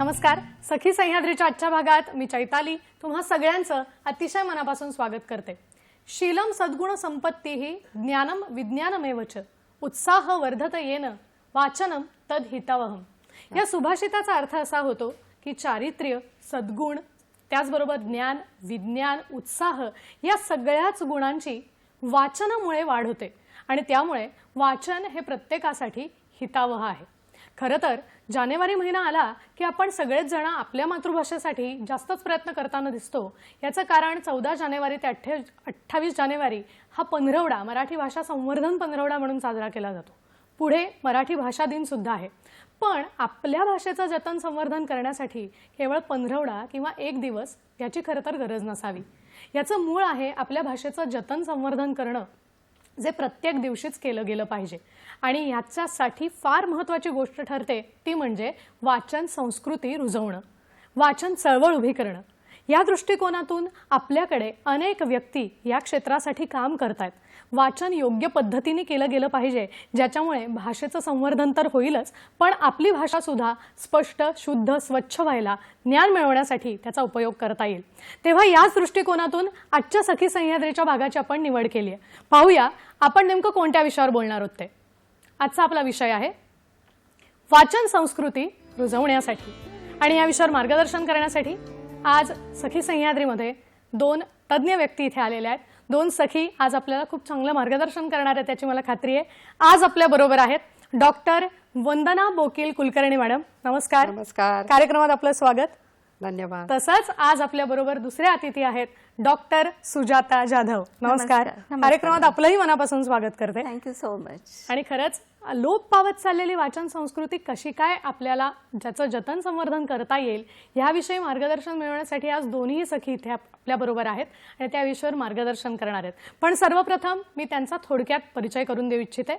नमस्कार. सखी सह्याद्रीच्या आजच्या भागात मी चैताली तुम्हा सगळ्यांचं अतिशय मनापासून स्वागत करते. शीलम सद्गुण संपत्तीहि ज्ञानम विज्ञानमेवच उत्साह वर्धत येन वाचनम तद हितावहम. या सुभाषिताचा अर्थ असा होतो की चारित्र्य, सद्गुण, त्याचबरोबर ज्ञान, विज्ञान, उत्साह या सगळ्याच गुणांची वाचनामुळे वाढ होते आणि त्यामुळे वाचन हे प्रत्येकासाठी हितावह आहे. खरं तर जानेवारी महिना आला की आपण सगळेच जण आपल्या मातृभाषेसाठी जास्तच प्रयत्न करताना दिसतो. याचं कारण 14 जानेवारी ते 28 जानेवारी हा पंधरवडा मराठी भाषा संवर्धन पंधरवडा म्हणून साजरा केला जातो. पुढे मराठी भाषा दिन सुद्धा आहे. पण आपल्या भाषेचं जतन संवर्धन करण्यासाठी केवळ पंधरवडा किंवा एक दिवस याची खरं तर गरज नसावी. याचं मूळ आहे आपल्या भाषेचं जतन संवर्धन करणं, जे प्रत्येक दिवशीच केलं गेलं पाहिजे. आणि याच्यासाठी फार महत्त्वाची गोष्ट ठरते ती म्हणजे वाचन संस्कृती रुजवणं, वाचन चळवळ उभी करणं. या दृष्टिकोनातून आपल्याकडे अनेक व्यक्ती या क्षेत्रासाठी काम करतात. वाचन योग्य पद्धतीने केलं गेलं पाहिजे, ज्याच्यामुळे भाषेचं संवर्धन तर होईलच, पण आपली भाषा सुद्धा स्पष्ट, शुद्ध, स्वच्छ व्हायला, ज्ञान मिळवण्यासाठी त्याचा उपयोग करता येईल. तेव्हा याच दृष्टिकोनातून आजच्या सखी सह्याद्रीच्या भागाची आपण निवड केली आहे. पाहूया आपण नेमकं कोणत्या विषयावर बोलणार आहोत ते. आजचा आपला विषय आहे वाचन संस्कृती रुजवण्यासाठी. आणि या विषयावर मार्गदर्शन करण्यासाठी आज सखी सह्याद्रीमध्ये 2 तज्ञ व्यक्ती इथे आलेल्या आहेत. 2 सखी आज आपल्याला खूप चांगलं मार्गदर्शन करणार आहेत त्याची मला खात्री आहे. आज आपल्या बरोबर आहेत डॉक्टर वंदना बोकील कुलकर्णी मॅडम. नमस्कार. नमस्कार. कार्यक्रमात आपलं स्वागत. धन्यवाद. तसंच आज आपल्या बरोबर दुसरे अतिथी आहेत डॉक्टर सुजाता जाधव. नमस्कार. कार्यक्रमात आपलंही मनापासून स्वागत करते. Thank you so much. आणि खरंच लोप पावत चाललेली वाचन संस्कृती कशी काय आपल्याला ज्याचं जतन संवर्धन करता येईल याविषयी मार्गदर्शन मिळवण्यासाठी आज दोन्ही सखी इथे आपल्या बरोबर आहेत आणि त्या विषयावर मार्गदर्शन करणार आहेत. पण सर्वप्रथम मी त्यांचा थोडक्यात परिचय करून देऊ इच्छिते.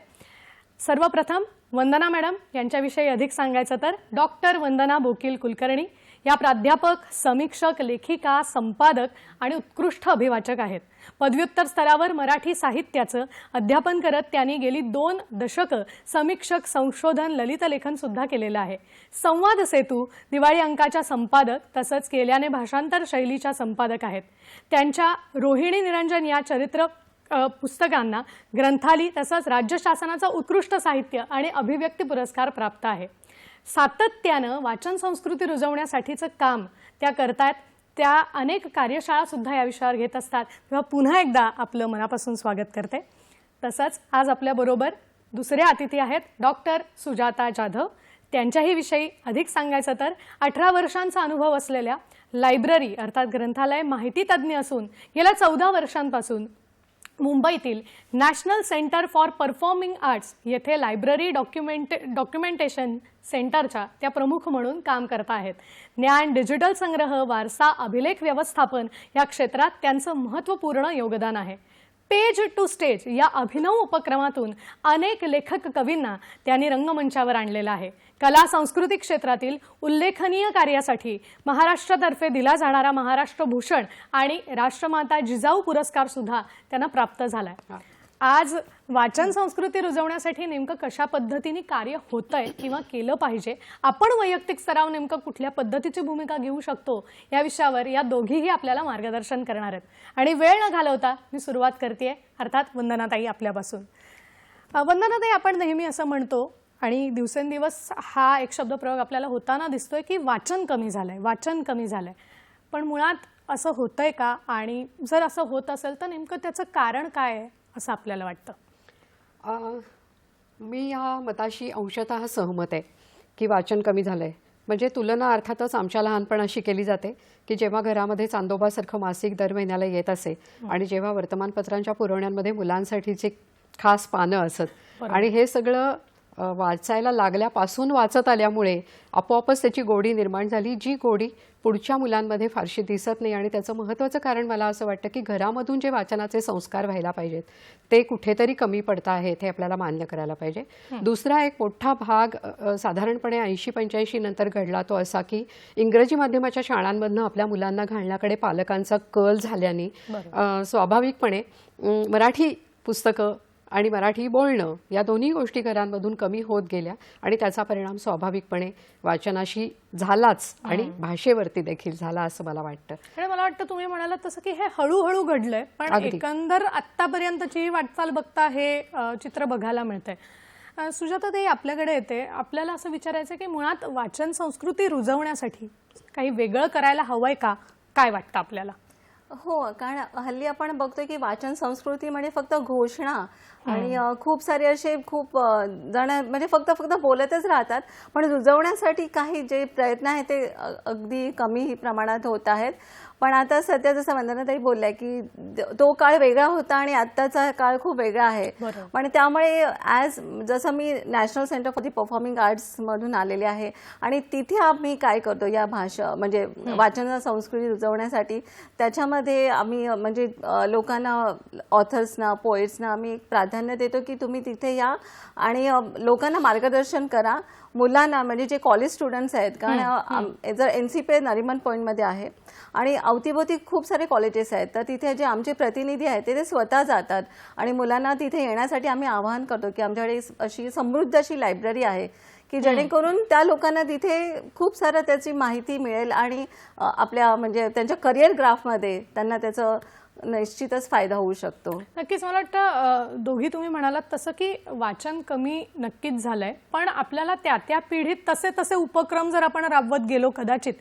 सर्वप्रथम वंदना मॅडम यांच्याविषयी अधिक सांगायचं तर डॉक्टर वंदना बोकील कुलकर्णी या प्राध्यापक, समीक्षक, लेखिका, संपादक आणि उत्कृष्ट अभिवाचक आहेत. पदव्युत्तर स्तरावर मराठी साहित्याचं अध्यापन करत त्यांनी गेली 2 दशकं समीक्षक, संशोधन, ललित लेखन सुद्धा केलेलं आहे. संवाद सेतू दिवाळी अंकाच्या संपादक तसंच केल्याने भाषांतर शैलीच्या संपादक आहेत. त्यांच्या रोहिणी निरंजन या चरित्र पुस्तकांना ग्रंथाली तसंच राज्य शासनाचा उत्कृष्ट साहित्य आणि अभिव्यक्ती पुरस्कार प्राप्त आहे. सातत्यानं वाचन संस्कृती रुजवण्यासाठीचं काम त्या करतात. त्या अनेक कार्यशाळा सुद्धा या विषयावर घेत असतात. तेव्हा पुन्हा एकदा आपलं मनापासून स्वागत करते. तसंच आज आपल्याबरोबर दुसरे अतिथी आहेत डॉक्टर सुजाता जाधव. त्यांच्याही विषयी अधिक सांगायचं तर 18 वर्षांचा अनुभव असलेल्या लायब्ररी अर्थात ग्रंथालय माहिती तज्ज्ञ असून गेल्या 14 वर्षांपासून मुंबईतील national centre for performing arts येथे लायब्ररी डॉक्युमेंटेशन सेंटरच्या त्या प्रमुख म्हणून काम करत आहेत. ज्ञान, डिजिटल संग्रह, वारसा, अभिलेख व्यवस्थापन या क्षेत्रात त्यांचं महत्त्वपूर्ण योगदान आहे. पेज टू स्टेज या अभिनव उपक्रमातून अनेक लेखक कवींना त्यांनी रंगमंचावर आणलेलं आहे. कला संस्कृती क्षेत्रातील उल्लेखनीय कार्यासाठी महाराष्ट्रातर्फे दिला जाणारा महाराष्ट्र भूषण आणि राष्ट्रमाता जिजाऊ पुरस्कार सुद्धा त्यांना प्राप्त झालाय. आज वाचन संस्कृती रुजवण्यासाठी नेमकं कशा पद्धतीने कार्य होतंय किंवा केलं पाहिजे, आपण वैयक्तिक स्तरावर नेमकं कुठल्या पद्धतीची भूमिका घेऊ शकतो या विषयावर या दोघीही आपल्याला मार्गदर्शन करणार आहेत. आणि वेळ न घालवता मी सुरुवात करते अर्थात वंदनाताई आपल्यापासून. वंदनाताई, आपण नेहमी असं म्हणतो आणि दिवसेंदिवस हा एक शब्दप्रयोग आपल्याला होताना दिसतोय की वाचन कमी झालंय, वाचन कमी झालंय. पण मुळात असं होतंय का? आणि जर असं होत असेल तर नेमकं त्याचं कारण काय आहे असं आपल्याला वाटतं? मी या मताशी अंशतः सहमत आहे की वाचन कमी झालंय. म्हणजे तुलना अर्थातच आमच्या लहानपणाशी केली जाते की जेव्हा घरामध्ये चांदोबासारखं मासिक दर महिन्याला येत असे आणि जेव्हा वर्तमानपत्रांच्या पुरवण्यांमध्ये मुलांसाठीचे खास पानं असत आणि हे सगळं वाचायला लागल्यापासून वाचत आल्यामुळे आपोआपच त्याची गोडी निर्माण झाली, जी गोडी पुढच्या मुलांमध्ये फारशी दिसत नाही. आणि त्याचं महत्त्वाचं कारण मला असं वाटतं की घरामधून जे वाचनाचे संस्कार व्हायला पाहिजेत ते कुठेतरी कमी पडत आहेत, हे आपल्याला मान्य करायला पाहिजे. दुसरा एक मोठा भाग साधारणपणे 80-85 नंतर घडला तो असा की इंग्रजी माध्यमाच्या शाळांमधनं आपल्या मुलांना घालण्याकडे पालकांचा कल झाल्याने स्वाभाविकपणे मराठी पुस्तकं आणि मराठी बोलणं या दोन्ही गोष्टी घरांमधून कमी होत गेल्या आणि त्याचा परिणाम स्वाभाविकपणे वाचनाशी झालाच आणि भाषेवरती देखील झाला असं मला वाटतं. आणि मला वाटतं तुम्ही म्हणालात तसं की हे हळूहळू घडलंय, पण एकंदर आतापर्यंतची वाटचाल बघता हे चित्र बघायला मिळतंय. सुजाताताई आपल्याकडे येते. आपल्याला असं विचारायचं की मुळात वाचन संस्कृती रुजवण्यासाठी काही वेगळं करायला हवंय का? काय वाटतं आपल्याला? हो, कारण हल्ली आपण बघतोय की वाचन संस्कृती म्हणजे फक्त घोषणा आणि खूप सारे असे खूप जण म्हणजे फक्त बोलतच राहतात, पण रुजवण्यासाठी काही जे प्रयत्न आहेत ते अगदी कमी प्रमाणात होत आहेत. पण आता सध्या जसं वंदनाताई बोलल्या की तो काळ वेगळा होता आणि आत्ताचा काळ खूप वेगळा आहे. पण त्यामुळे जसं मी national centre for the performing arts मधून आलेले आहे आणि तिथे आम्ही काय करतो या भाषा म्हणजे वाचन संस्कृती रुजवण्यासाठी, त्याच्यामध्ये आम्ही म्हणजे लोकांना, ऑथर्सना, पोएट्सना आम्ही एक प्राधान्य देतो की तुम्ही तिथे या आणि लोकांना मार्गदर्शन करा. मुलांना म्हणजे जे कॉलेज स्टुडंट्स आहेत, कारण जर NCP नरिमन पॉईंटमध्ये आहे आणि अवतीभोवती खूप सारे कॉलेजेस आहेत, तर तिथे जे आमचे प्रतिनिधी आहेत ते स्वतः जातात आणि मुलांना तिथे येण्यासाठी आम्ही आवाहन करतो की आमच्याकडे अशी समृद्ध अशी लायब्ररी आहे की जेणेकरून त्या लोकांना तिथे खूप सारं त्याची माहिती मिळेल आणि आपल्या म्हणजे त्यांच्या करिअर ग्राफमध्ये त्यांना त्याचं निश्चितच फायदा होऊ शकतो. नक्कीच. मला वाटतं दोघी तुम्ही म्हणालात तसं की वाचन कमी नक्कीच झालंय, पण आपल्याला त्या पिढीत तसे उपक्रम जर आपण राबवत गेलो कदाचित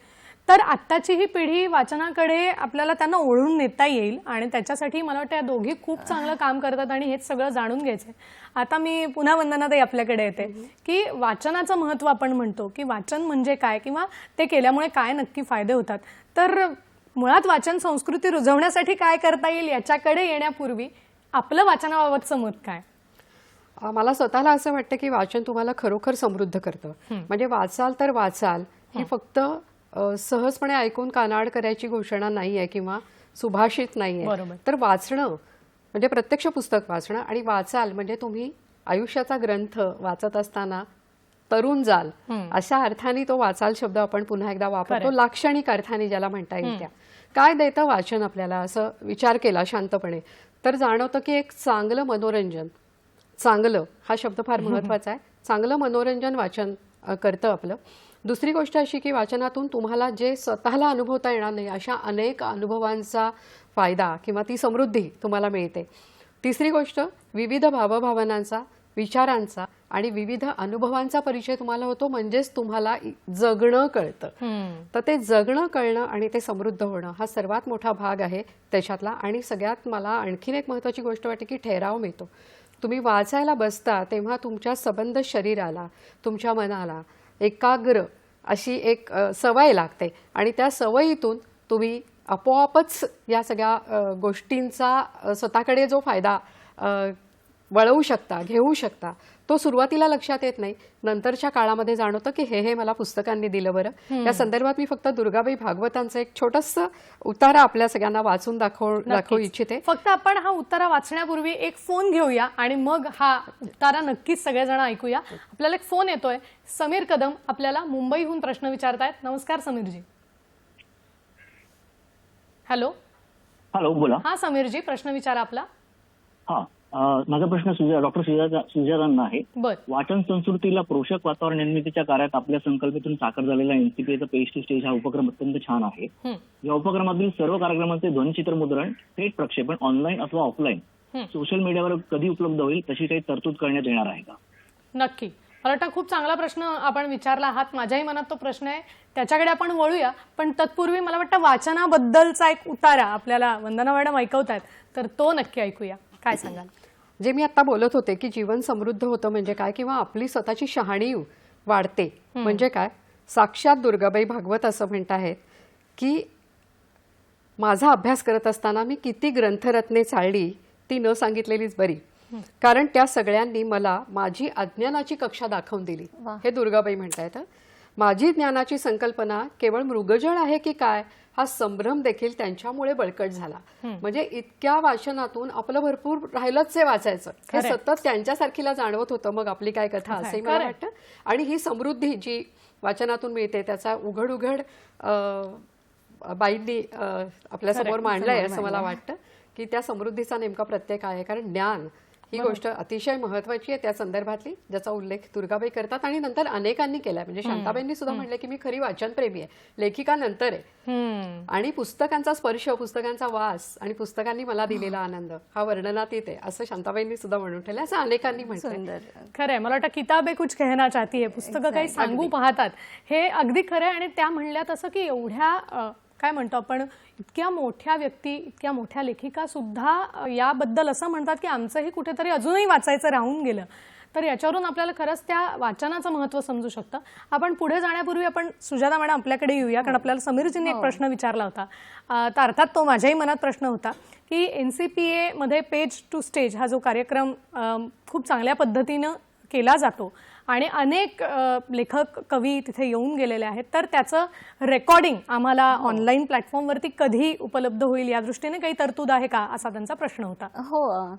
तर आत्ताची ही पिढी वाचनाकडे आपल्याला त्यांना ओढून नेता येईल. आणि त्याच्यासाठी मला वाटतं या दोघी खूप चांगलं काम करतात आणि हेच सगळं जाणून घ्यायचंय. आता मी पुन्हा वंदनाताई आपल्याकडे येते की वाचनाचं महत्त्व आपण म्हणतो की वाचन म्हणजे काय किंवा ते केल्यामुळे काय नक्की फायदे होतात. तर मुळात वाचन संस्कृती रुजवण्यासाठी काय करता येईल याच्याकडे येण्यापूर्वी आपलं वाचनाबाबतचं मत काय? मला स्वतःला असं वाटतं की वाचन तुम्हाला खरोखर समृद्ध करतं. म्हणजे वाचाल तर वाचाल ही फक्त सहजपणे ऐकून कानाड करायची घोषणा नाही आहे किंवा सुभाषित नाही आहे. तर वाचणं म्हणजे प्रत्यक्ष पुस्तक वाचणं आणि वाचाल म्हणजे तुम्ही आयुष्याचा ग्रंथ वाचत असताना तरुण जाल अशा अर्थाने तो वाचाल शब्द आपण पुन्हा एकदा वापरतो, लाक्षणिक अर्थाने ज्याला म्हणता येईल त्या. काय देतं वाचन आपल्याला असं विचार केला शांतपणे तर जाणवतं की एक चांगलं मनोरंजन, चांगलं हा शब्द फार महत्वाचा आहे, चांगलं मनोरंजन वाचन करतं आपलं. दुसरी गोष्ट अशी की वाचनातून तुम्हाला जे स्वतःला अनुभवता येणार नाही अशा अनेक अनुभवांचा फायदा किंवा ती समृद्धी तुम्हाला मिळते. तिसरी गोष्ट विविध भावभावनांचा, विचारांचा आणि विविध अनुभवांचा परिचय तुम्हाला होतो, म्हणजेच तुम्हाला जगणं कळतं. तर ते जगणं कळणं आणि ते समृद्ध होणं हा सर्वात मोठा भाग आहे त्याच्यातला. आणि सगळ्यात मला आणखीन एक महत्त्वाची गोष्ट वाटते की ठहराव मिळतो. तुम्ही वाचायला बसता तेव्हा तुमच्या सबंध शरीराला, तुमच्या मनाला एकाग्र अशी एक सवय लागते आणि त्या सवयीतून तुम्ही आपोआपच या सगळ्या गोष्टींचा स्वतःकडे जो फायदा वळवू शकता, घेऊ शकता, तो सुरुवातीला लक्षात येत नाही, नंतरच्या काळामध्ये जाणवतं की हे मला पुस्तकांनी दिलं बरं. या संदर्भात मी फक्त दुर्गाबाई भागवतांचं एक छोटंसं उतारा आपल्या सगळ्यांना वाचून दाखवू इच्छिते. फक्त आपण हा उतारा वाचण्यापूर्वी एक फोन घेऊया आणि मग हा उतारा नक्कीच सगळेजण ऐकूया. आपल्याला एक फोन येतोय. समीर कदम आपल्याला मुंबईहून प्रश्न विचारतायत. नमस्कार समीरजी. हॅलो. हॅलो, बोला. हा समीरजी, प्रश्न विचारा आपला. हा, माझा प्रश्न डॉक्टर सुजातांना आहे. वाचन संस्कृतीला पोषक वातावरण निर्मितीच्या कार्यात आपल्या संकल्पनेतून साकार झालेला NCPचा पेज टू स्टेज हा उपक्रम अत्यंत छान आहे. या उपक्रमातील सर्व कार्यक्रमांचे ध्वनिचित्र मुद्रण, थेट प्रक्षेपण ऑनलाईन अथवा ऑफलाईन सोशल मीडियावर कधी उपलब्ध होईल तशी काही तरतूद करण्यात येणार आहे का? नक्की. मला वाटतं खूप चांगला प्रश्न आपण विचारला आहात. माझ्याही मनात तो प्रश्न आहे, त्याच्याकडे आपण वळूया. पण तत्पूर्वी मला वाटतं वाचनाबद्दलचा एक उतारा आपल्याला वंदना मॅडम ऐकवतायत, तर तो नक्की ऐकूया. काय सांगाल? जे मी आता बोलत होते की जीवन समृद्ध होतं म्हणजे काय, किंवा आपली स्वतःची शहाणी वाढते म्हणजे काय, साक्षात दुर्गाबाई भागवत असं म्हणत आहेत की माझा अभ्यास करत असताना मी किती ग्रंथरत्ने चालली ती न सांगितलेलीच बरी, कारण त्या सगळ्यांनी मला माझी अज्ञानाची कक्षा दाखवून दिली. हे दुर्गाबाई म्हणतायत. माझी ज्ञानाची संकल्पना केवळ मृगजळ आहे की काय हा संभ्रम देखील त्यांच्यामुळे बळकट झाला. म्हणजे इतक्या वाचनातून आपलं भरपूर राहिलंच आहे वाचायचं, हे सतत त्यांच्यासारखीला जाणवत होतं. मग आपली काय कथा असंही मला वाटतं. आणि ही समृद्धी जी वाचनातून मिळते त्याचा उघड उघड बाईंनी आपल्यासमोर मांडलंय असं मला वाटतं की त्या समृद्धीचा नेमका प्रत्यय काय आहे. कारण ज्ञान ही गोष्ट अतिशय महत्वाची आहे त्या संदर्भातली, ज्याचा उल्लेख दुर्गाबाई करतात आणि नंतर अनेकांनी केलाय. म्हणजे शांताबाईंनी सुद्धा म्हटलं की मी खरी वाचनप्रेमी आहे, लेखिका नंतर आहे. आणि पुस्तकांचा स्पर्श, पुस्तकांचा वास आणि पुस्तकांनी मला दिलेला आनंद हा वर्णनातीत आहे असं शांताबाईंनी सुद्धा म्हणून ठेवलं, असं अनेकांनी म्हटलं. खरंय, मला वाटतं किताबे कुछ कहना चाहती है, पुस्तकं काही सांगू पाहतात, हे अगदी खरं आहे. आणि त्या म्हणल्या तसं की एवढ्या काय म्हणतो आपण, इतक्या मोठ्या व्यक्ती, इतक्या मोठ्या लेखिका सुद्धा याबद्दल असं म्हणतात की आमचंही कुठेतरी अजूनही वाचायचं राहून गेलं. तर याच्यावरून आपल्याला खरंच त्या वाचनाचं महत्त्व समजू शकतं. आपण पुढे जाण्यापूर्वी आपण सुजाता मॅडम आपल्याकडे येऊया, कारण आपल्याला समीरजींनी एक प्रश्न विचारला होता. तर अर्थात तो माझ्याही मनात प्रश्न होता की NCPA मध्ये पेज टू स्टेज हा जो कार्यक्रम खूप चांगल्या पद्धतीनं केला जातो आणि अनेक लेखक कवी तिथे येऊन गेलेले आहेत, तर त्याचं रेकॉर्डिंग आम्हाला ऑनलाईन प्लॅटफॉर्मवरती कधी उपलब्ध होईल या दृष्टीने काही तरतूद आहे का, असा त्यांचा प्रश्न होता. हो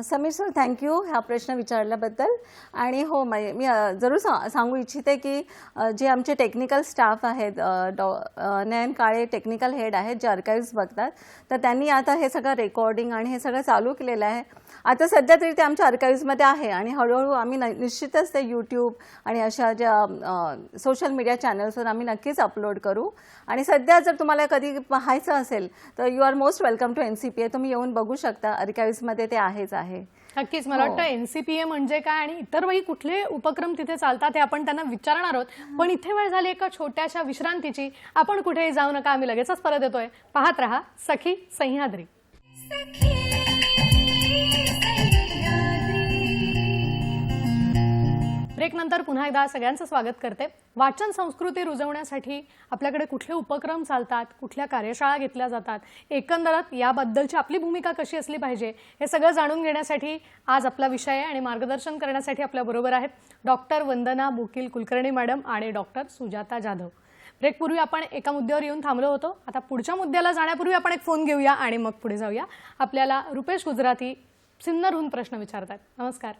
समीर सर, थँक्यू हा प्रश्न विचारल्याबद्दल. आणि हो मी जरूर सांगू इच्छिते की जे आमचे टेक्निकल स्टाफ आहेत, नयन काळे टेक्निकल हेड आहेत जे आर्काइव्स बघतात, तर त्यांनी आता हे सगळं रेकॉर्डिंग आणि हे सगळं चालू केलेलं आहे. आता सध्या तरी ते आमच्या आर्काइव्समध्ये आहे आणि हळूहळू आम्ही निश्चितच ते यूट्यूब आणि अशा ज्या सोशल मीडिया चॅनल्सवर आम्ही नक्कीच अपलोड करू. आणि सध्या जर तुम्हाला कधी पाहायचं असेल तर you are most welcome to NCPA, तुम्ही येऊन बघू शकता. आर्काइव्समध्ये ते आहेच आहे. नक्कीच. मला वाटतं NCPA म्हणजे काय आणि इतरही कुठले उपक्रम तिथे चालतात हे आपण त्यांना विचारणार आहोत. पण इथे वेळ झाली एका छोट्याशा विश्रांतीची. आपण कुठेही जाऊ नका, आम्ही लगेचच परत येतोय. पाहत रहा सखी सह्याद्री. ब्रेक नंतर पुन्हा एकदा सगळ्यांचं स्वागत करते. वाचन संस्कृती रुजवण्यासाठी आपल्याकडे कुठले उपक्रम चालतात, कुठल्या कार्यशाळा घेतल्या जातात, एकंदरच याबद्दलची आपली भूमिका कशी असली पाहिजे हे सगळं जाणून घेण्यासाठी आज आपला विषय आहे. आणि मार्गदर्शन करण्यासाठी आपल्याबरोबर आहेत डॉक्टर वंदना बुकील कुलकर्णी मॅडम आणि डॉक्टर सुजाता जाधव. ब्रेकपूर्वी आपण एका मुद्द्यावर येऊन थांबलो होतो. आता पुढच्या मुद्द्याला जाण्यापूर्वी आपण एक फोन घेऊया आणि मग पुढे जाऊया. आपल्याला रुपेश गुजराती सिन्नरहून प्रश्न विचारतात. नमस्कार.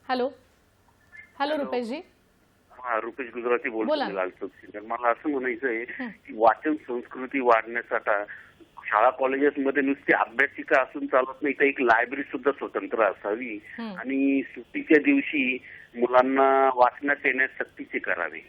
हॅलो हॅलो रुपेश जी. हा, रुपेश गुजराती बोलतो. मला असं म्हणायचं आहे की वाचन संस्कृती वाढण्यासाठी शाळा कॉलेजेसमध्ये नुसती अभ्यासिका असून चालत नाही, तर एक लायब्ररी सुद्धा स्वतंत्र असावी आणि सुट्टीच्या दिवशी मुलांना वाचनात येण्यास सक्तीचे करावे.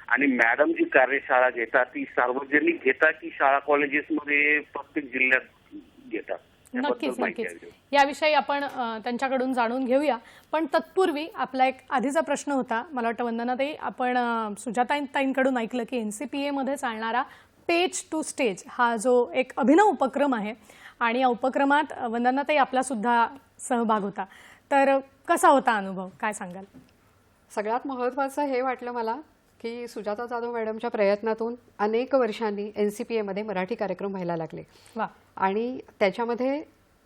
आणि मॅडम जी कार्यशाळा घेतात ती सार्वजनिक घेतात की शाळा कॉलेजेसमध्ये प्रत्येक जिल्ह्यात घेतात? नक्कीच नक्कीच, याविषयी आपण त्यांच्याकडून जाणून घेऊया. पण तत्पूर्वी आपला एक आधीचा प्रश्न होता, मला वाटतं वंदनाताई आपण सुजाताताईंकडून ऐकलं की NCPA मध्ये चालणारा पेज टू स्टेज हा जो एक अभिनव उपक्रम आहे आणि या उपक्रमात वंदनाताई आपला सुद्धा सहभाग होता, तर कसा होता अनुभव, काय सांगाल? सगळ्यात महत्त्वाचं हे वाटलं मला की सुजाता जाधव मॅडमच्या प्रयत्नातून अनेक वर्षांनी NCPA मध्ये मराठी कार्यक्रम व्हायला लागले. आणि त्याच्यामध्ये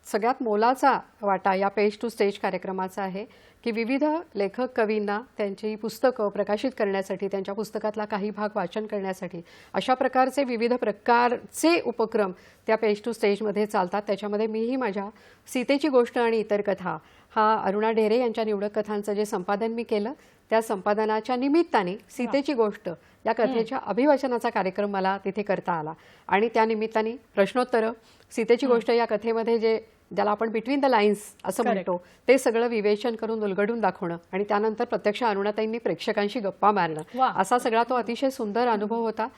सगळ्यात मोलाचा वाटा या पेज टू स्टेज कार्यक्रमाचा आहे की विविध लेखक कवींना त्यांची पुस्तकं प्रकाशित करण्यासाठी, त्यांच्या पुस्तकातला काही भाग वाचन करण्यासाठी अशा प्रकारचे विविध प्रकारचे उपक्रम त्या पेज टू स्टेजमध्ये चालतात. त्याच्यामध्ये मीही माझ्या सीतेची गोष्ट आणि इतर कथा हा अरुणा ढेरे यांच्या निवडक कथांचं जे संपादन मी केलं, त्या संपादनाच्या निमित्ताने सीतेची गोष्ट या कथेच्या अभिवाचनाचा कार्यक्रम मला तिथे करता आला. आणि त्या निमित्ताने प्रश्नोत्तर, सीतेची गोष्ट या कथेमध्ये जे ज्याला आपण बिटवीन द लाईन्स असं म्हणतो ते सगळं विवेचन करून उलगडून दाखवणं आणि त्यानंतर प्रत्यक्ष अरुणाताईंनी प्रेक्षकांशी गप्पा मारणं, असा सगळा तो अतिशय सुंदर अनुभव होता.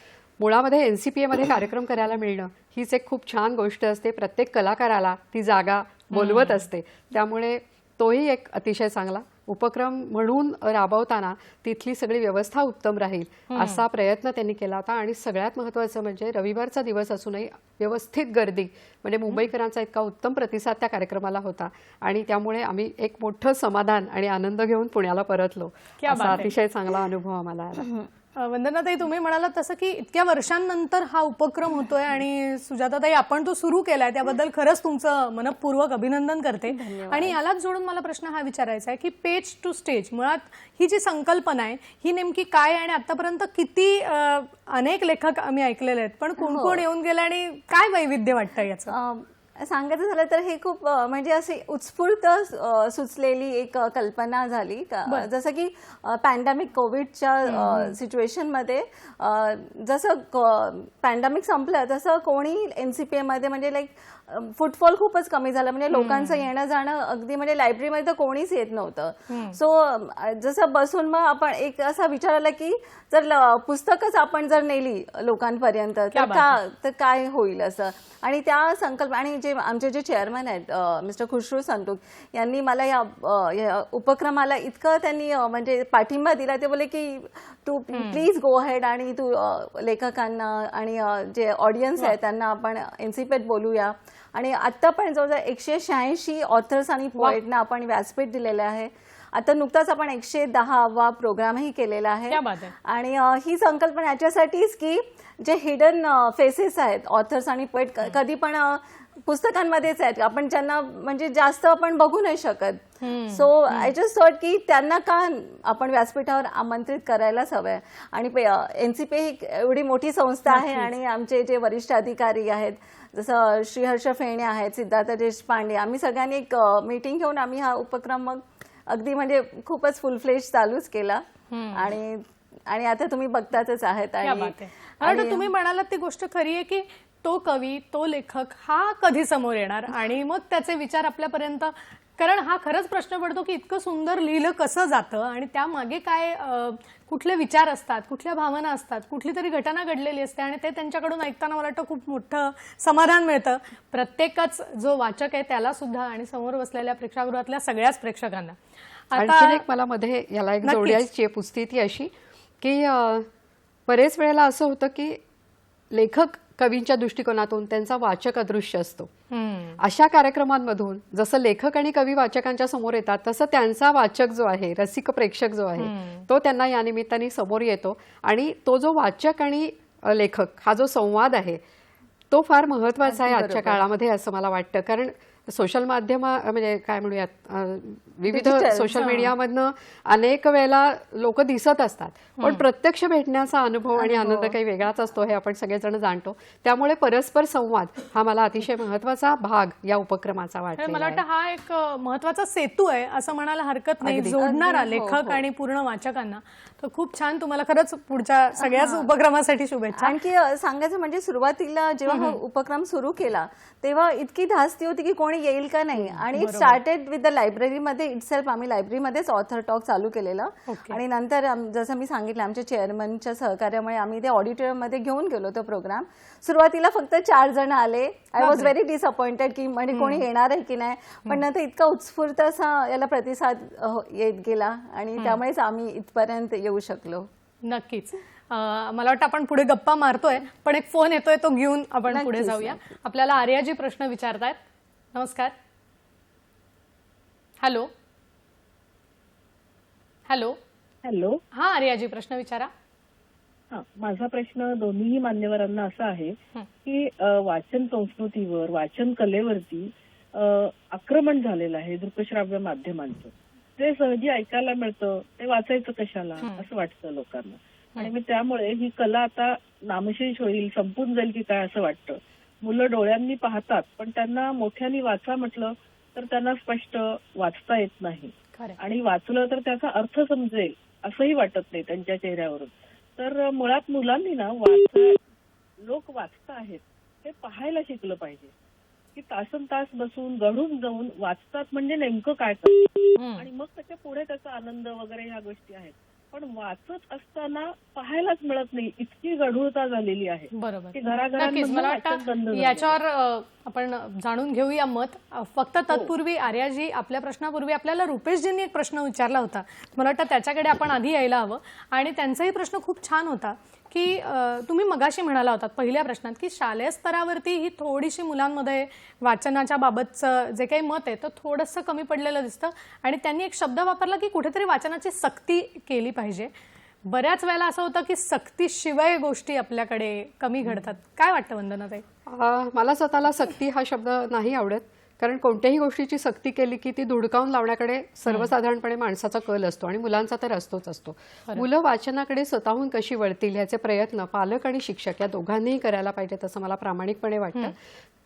मुळामध्ये NCPA मध्ये कार्यक्रम करायला मिळणं हीच एक खूप छान गोष्ट असते. प्रत्येक कलाकाराला ती जागा बोलवत असते, त्यामुळे तोही एक अतिशय चांगला उपक्रम म्हणून राबवताना तिथली सगळी व्यवस्था उत्तम राहील असा प्रयत्न त्यांनी केला होता. आणि सगळ्यात महत्त्वाचं म्हणजे रविवारचा दिवस असूनही व्यवस्थित गर्दी, म्हणजे मुंबईकरांचा इतका उत्तम प्रतिसाद त्या कार्यक्रमाला होता आणि त्यामुळे आम्ही एक मोठं समाधान आणि आनंद घेऊन पुण्याला परतलो. असा अतिशय चांगला अनुभव आम्हाला आला. वंदनाताई, तुम्ही म्हणालात तसं की इतक्या वर्षांनंतर हा उपक्रम होतोय आणि सुजाताताई आपण तो सुरू केलाय त्याबद्दल खरंच तुमचं मनपूर्वक अभिनंदन करते. आणि यालाच जोडून मला प्रश्न हा विचारायचा आहे की पेज टू स्टेज मुळात ही जी संकल्पना आहे ही नेमकी काय आणि आतापर्यंत किती अनेक लेखक आम्ही ऐकलेले आहेत, पण कोण कोण येऊन गेले आणि काय वैविध्य वाटतं याचं? सांगायचं झालं तर हे खूप म्हणजे अशी उत्स्फूर्त सुचलेली एक कल्पना झाली. जसं की पॅन्डेमिक कोविडच्या सिच्युएशनमध्ये जसं पॅन्डेमिक संपलं तसं कोणी NCPA मध्ये म्हणजे लाईक फुटफॉल खूपच कमी झालं. म्हणजे लोकांचं येणं जाणं अगदी म्हणजे लायब्ररीमध्ये तर कोणीच येत नव्हतं. सो जसं बसून मग आपण एक असा विचार आला की जर पुस्तकच आपण जर नेली लोकांपर्यंत तर काय होईल असं. आणि त्या संकल्प आणि जे आमचे जे चेअरमन आहेत मिस्टर खुशरू संतूक यांनी मला या उपक्रमाला इतकं त्यांनी म्हणजे पाठिंबा दिला. ते बोले की तू प्लीज गो हेड आणि तू लेखकांना आणि जे ऑडियन्स आहे त्यांना आपण NCPAत बोलूया. आणि आता पण जवळजवळ 186 ऑथर्स आणि पोएटना आपण व्यासपीठ दिलेलं आहे. आता नुकताच आपण 110वा प्रोग्रामही केलेला आहे. आणि ही संकल्पना याच्यासाठीच की जे हिडन फेसेस आहेत ऑथर्स आणि पोएट कधी पण पुस्तकांमध्येच आहेत, आपण ज्यांना म्हणजे जास्त आपण बघू नाही शकत. सो आय जस्ट थॉट की त्यांना का आपण व्यासपीठावर आमंत्रित करायलाच हवंय. आणि NCPA ही एवढी मोठी संस्था आहे आणि आमचे जे वरिष्ठ अधिकारी आहेत जसं श्रीहर्ष फेणे आहेत, सिद्धार्थ देशपांडे, आम्ही सगळ्यांनी एक मीटिंग घेऊन आम्ही हा उपक्रम मग अगदी म्हणजे खूपच फुल फ्लेज चालूच केला. आणि आता तुम्ही बघतातच आहेत. आणि तुम्ही म्हणालात ती गोष्ट खरी आहे की तो कवी तो लेखक हा कधी समोर येणार आणि मग त्याचे विचार आपल्यापर्यंत, कारण हा खरंच प्रश्न पडतो की इतकं सुंदर लिहिलं कसं जातं आणि त्यामागे काय कुठले विचार असतात, कुठल्या भावना असतात, कुठली तरी घटना घडलेली असते आणि ते त्यांच्याकडून ऐकताना मला वाटतं खूप मोठं समाधान मिळतं. प्रत्येकच जो वाचक आहे त्याला सुद्धा आणि समोर बसलेल्या प्रेक्षागृहातल्या सगळ्याच प्रेक्षकांना. आणखी एक मला मध्ये याला एक जोडायची पुस्ती ती अशी की बरेच वेळेला असं होतं की लेखक कवींच्या दृष्टिकोनातून त्यांचा वाचक अदृश्य असतो. अशा कार्यक्रमांमधून जसं लेखक आणि कवी वाचकांच्या समोर येतात तसं त्यांचा वाचक जो आहे, रसिक प्रेक्षक जो आहे तो त्यांना या निमित्ताने समोर येतो. आणि तो जो वाचक आणि लेखक हा जो संवाद आहे तो फार महत्वाचा आहे आजच्या काळामध्ये असं मला वाटतं. कारण सोशल माध्यम म्हणजे काय म्हणूयात विविध सोशल मीडियामधनं अनेक वेळेला लोक दिसत असतात, पण प्रत्यक्ष भेटण्याचा अनुभव आणि आनंद काही वेगळाच असतो हे आपण सगळेजण जाणतो. त्यामुळे परस्पर संवाद हा मला अतिशय महत्वाचा भाग या उपक्रमाचा वाटतो. मला वाटतं हा एक महत्वाचा सेतू आहे असं म्हणायला हरकत नाही, जोडणारा लेखक आणि पूर्ण वाचकांना. तर खूप छान, तुम्हाला खरंच पुढच्या सगळ्याच उपक्रमासाठी शुभेच्छा. आणखी सांगायचं म्हणजे सुरुवातीला जेव्हा हा उपक्रम सुरू केला तेव्हा इतकी धास्ती होती की कोणी येईल का नाही. आणि इट स्टार्टेड विथ द लायब्ररीमध्ये इटसेल्फ. आम्ही लायब्ररीमध्येच ऑथर टॉक चालू केलेलं आणि नंतर जसं मी सांगितलं आमच्या चेअरमनच्या सहकार्यामुळे आम्ही ते ऑडिटोरियममध्ये घेऊन गेलो तो प्रोग्राम. सुरुवातीला फक्त 4 जण आले. आय वॉज व्हेरी डिसअपॉइंटेड की म्हणजे कोणी येणार आहे की नाही, पण नंतर इतका उत्स्फूर्त असा याला प्रतिसाद येत गेला आणि त्यामुळेच आम्ही इथपर्यंत येऊ शकलो. नक्कीच. मला वाटतं आपण पुढे गप्पा मारतोय, पण एक फोन येतोय तो घेऊन आपण पुढे जाऊया. आपल्याला आर्याजी प्रश्न विचारतायत. नमस्कार. Hello hello hello. हा आर्याजी, प्रश्न विचारा. माझा प्रश्न दोन्ही मान्यवरांना असा आहे की वाचन संस्कृतीवर, वाचन कलेवरती आक्रमण झालेलं आहे दृकश्राव्य माध्यमांचं. जे सहजी ऐकायला मिळतं ते वाचायचं कशाला असं वाटतं लोकांना. आणि मग त्यामुळे ही कला आता नामशेष होईल, संपून जाईल की काय असं वाटतं. मुलं डोळ्यांनी पाहतात पण त्यांना मोठ्यांनी वाचा म्हटलं तर त्यांना स्पष्ट वाचता येत नाही. आणि वाचलं तर त्याचा अर्थ समजेल असंही वाटत नाही त्यांच्या चेहऱ्यावरून. तर मुळात मुलांनी ना लोक वाचत आहेत हे पाहायला शिकलं पाहिजे की तासन तास बसून घडून जाऊन वाचतात म्हणजे नेमकं काय करतात आणि मग त्याच्या पुढे त्याचा आनंद वगैरे ह्या गोष्टी आहेत पण वाचत असताना पाहायलाच मिळत नाही, इतकी गढूळता झालेली आहे बरोबर. की नक्कीच. घराघरांमध्ये मला वाचन बंद वाटतं झालं. याच्यावर आपण जाणून घेऊया मत. फक्त तत्पूर्वी आर्याजी, आपल्या प्रश्नापूर्वी आपल्याला रुपेशजींनी एक प्रश्न विचारला होता. मला वाटतं त्याच्याकडे आपण आधी यायला हवं. आणि त्यांचाही प्रश्न खूप छान होता की तुम्ही मगाशी म्हणाला होतात पहिल्या प्रश्नात की शालेय स्तरावरती ही थोडीशी मुलांमध्ये वाचनाच्या बाबतचं जे काही मत आहे तर थोडंसं कमी पडलेलं दिसतं. आणि त्यांनी एक शब्द वापरला की कुठेतरी वाचनाची सक्ती केली पाहिजे. बऱ्याच वेळेला असं होतं की सक्तीशिवाय गोष्टी आपल्याकडे कमी घडतात. काय वाटतं वंदनाताई? मला स्वतःला सक्ती हा शब्द नाही आवडत, कारण कोणत्याही गोष्टीची सक्ती केली की ती धुडकावून लावण्याकडे सर्वसाधारणपणे माणसाचा कल असतो आणि मुलांचा तर असतोच असतो. मुलं वाचनाकडे स्वतःहून कशी वळतील ह्याचे प्रयत्न पालक आणि शिक्षक या दोघांनीही करायला पाहिजेत असं मला प्रामाणिकपणे वाटतं.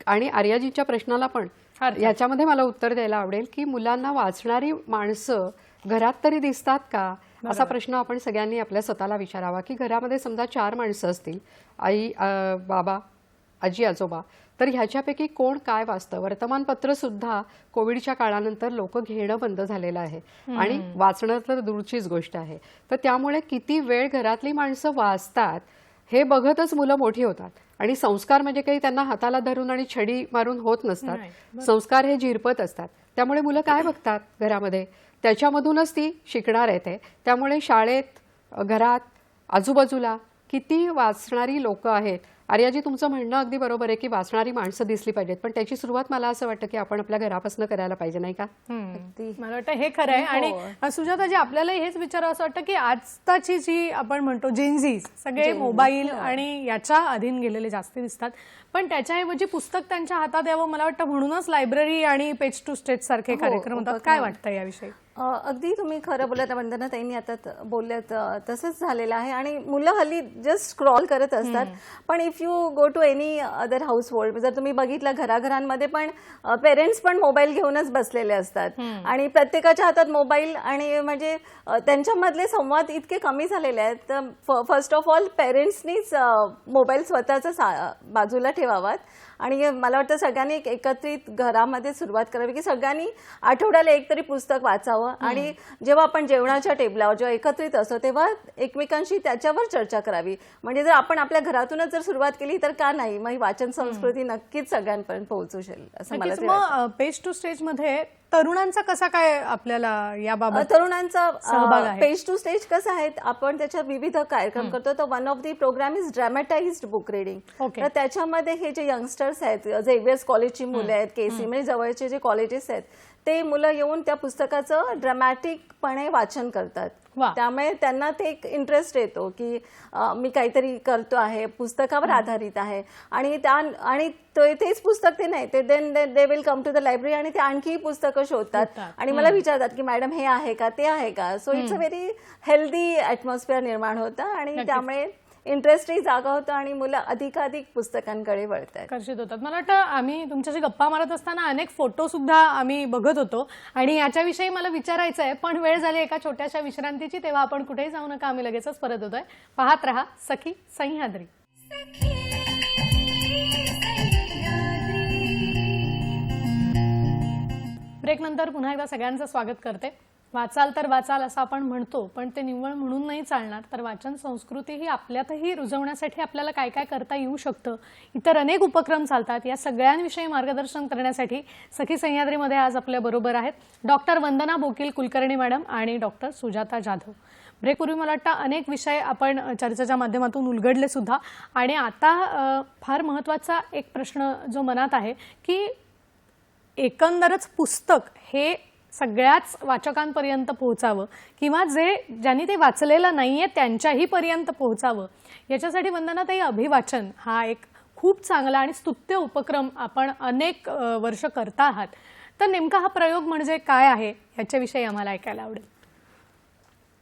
आणि आर्याजीच्या प्रश्नाला पण याच्यामध्ये मला उत्तर द्यायला आवडेल की मुलांना वाचणारी माणसं घरात तरी दिसतात का, असा प्रश्न आपण सगळ्यांनी आपल्या स्वतःला विचारावा. की घरामध्ये समजा 4 माणसं असतील, आई, बाबा, आजी, आजोबा, तर ह्याच्यापैकी कोण काय वाचतं? वर्तमानपत्र सुद्धा कोविडच्या काळानंतर लोक घेणं बंद झालेलं आहे आणि वाचणं तर दूरचीच गोष्ट आहे. तर त्यामुळे किती वेळ घरातली माणसं वाचतात हे बघतच मुलं मोठी होतात. आणि संस्कार म्हणजे काही त्यांना हाताला धरून आणि छडी मारून होत नसतात. संस्कार हे झिरपत असतात. त्यामुळे मुलं काय बघतात घरामध्ये त्याच्यामधूनच ती शिकणार आहेत. त्यामुळे शाळेत, घरात, आजूबाजूला किती वाचणारी लोक आहेत. आर्याजी, तुमचं म्हणणं अगदी बरोबर आहे की वाचणारी माणसं दिसली पाहिजेत, पण त्याची सुरुवात मला असं वाटतं की आपण आपल्या घरापासून करायला पाहिजे, नाही का? मला वाटतं हे खरं आहे. आणि सुजाताजी, आपल्याला हेच विचारावं असं वाटतं की आजताची जी आपण म्हणतो जेनझी सगळे मोबाईल आणि याच्या अधीन गेलेले जास्ती दिसतात, पण त्याच्याऐवजी पुस्तक त्यांच्या हातात यावं. मला वाटतं म्हणूनच लायब्ररी आणि पेज टू स्टेज सारखे कार्यक्रम होतात. काय वाटतं याविषयी? अगदी तुम्ही खरं बोलत, वंदना ताईंनी आता बोलल्यात तसंच झालेलं आहे. आणि मुलं हल्ली जस्ट स्क्रॉल करत असतात. पण if you go to any other household, जर तुम्ही बघितलं घराघरांमध्ये पण पेरेंट्स पण मोबाईल घेऊनच बसलेले असतात आणि प्रत्येकाच्या हातात मोबाईल. आणि म्हणजे त्यांच्यामधले संवाद इतके कमी झालेले आहेत. तर फर्स्ट ऑफ ऑल पेरेंट्सनीच मोबाईल स्वतःचा बाजूला ठेवावात. आणि मला वाटतं सगळ्यांनी एक एकत्रित घरामध्ये सुरुवात करावी की सगळ्यांनी आठवड्याला एक तरी पुस्तक वाचावं. आणि जेव्हा आपण जेवणाच्या टेबलावर जेव्हा एकत्रित असतो तेव्हा एकमेकांशी त्याच्यावर चर्चा करावी. म्हणजे जर आपण आपल्या घरातूनच जर सुरुवात केली तर का नाही, मग वाचन संस्कृती नक्कीच सगळ्यांपर्यंत पोहोचू शकेल असं मला तरी वाटतं. मग पेज टू स्टेज मध्ये तरुणांचा कसा काय आपल्याला याबाबत तरुणांचा सहभाग आहे? पेज टू स्टेज कसं आहे, आपण त्याच्यात विविध कार्यक्रम करतो. तर one of the programme is dramatised book reading. तर त्याच्यामध्ये हे जे यंगस्टर्स आहेत, झेवियर्स कॉलेजची मुलं आहेत, केसी म्हणजे जवळचे जे कॉलेजेस आहेत, ते मुलं येऊन त्या पुस्तकाचं ड्रॅमॅटिकपणे वाचन करतात. त्यामुळे त्यांना ते एक इंटरेस्ट येतो की मी काहीतरी करतो आहे, पुस्तकावर आधारित आहे. आणि तेच पुस्तक ते नाही, ते then they will come to the library आणि ते आणखी पुस्तकं शोधतात आणि मला विचारतात की मॅडम हे आहे का, ते आहे का. So it's a very healthy atmosphere निर्माण होतं आणि त्यामुळे इंटरेस्टही जागा होतं आणि मुलं अधिकाधिक पुस्तकांकडे वळतात, आकर्षित होतात. मला वाटतं आम्ही तुमच्याशी गप्पा मारत असताना अनेक फोटो सुद्धा आम्ही बघत होतो आणि याच्याविषयी मला विचारायचं आहे, पण वेळ झाली एका छोट्याशा विश्रांतीची. तेव्हा आपण कुठेही जाऊ नका, आम्ही लगेचच परत होतोय. पाहत रहा सखी सह्याद्री. ब्रेक नंतर पुन्हा एकदा सगळ्यांचं स्वागत करते. वाचाल तर वाचाल असं आपण म्हणतो, पण ते निव्वळ म्हणून नाही चालणार. तर वाचन संस्कृती ही आपल्यातही रुजवण्यासाठी आपल्याला काय काय करता येऊ शकतं, इतर अनेक उपक्रम चालतात. या सगळ्यांविषयी मार्गदर्शन करण्यासाठी सखी सह्याद्रीमध्ये आज आपल्या बरोबर आहेत डॉक्टर वंदना बोकील कुलकर्णी मॅडम आणि डॉक्टर सुजाता जाधव. ब्रेकपूर्वी मला वाटतं अनेक विषय आपण चर्चेच्या माध्यमातून उलगडले सुद्धा. आणि आता फार महत्त्वाचा एक प्रश्न जो मनात आहे की एकंदरच पुस्तक हे सगळ्याच वाचकांपर्यंत पोहोचावं किंवा ज्यांनी ते वाचलेलं नाहीये त्यांच्याही पर्यंत पोहोचावं, याच्यासाठी वंदनाताई अभिवाचन हा एक खूप चांगला आणि स्तुत्य उपक्रम आपण अनेक वर्ष करता आहात. तर नेमका हा प्रयोग म्हणजे काय आहे याच्याविषयी आम्हाला ऐकायला आवडेल.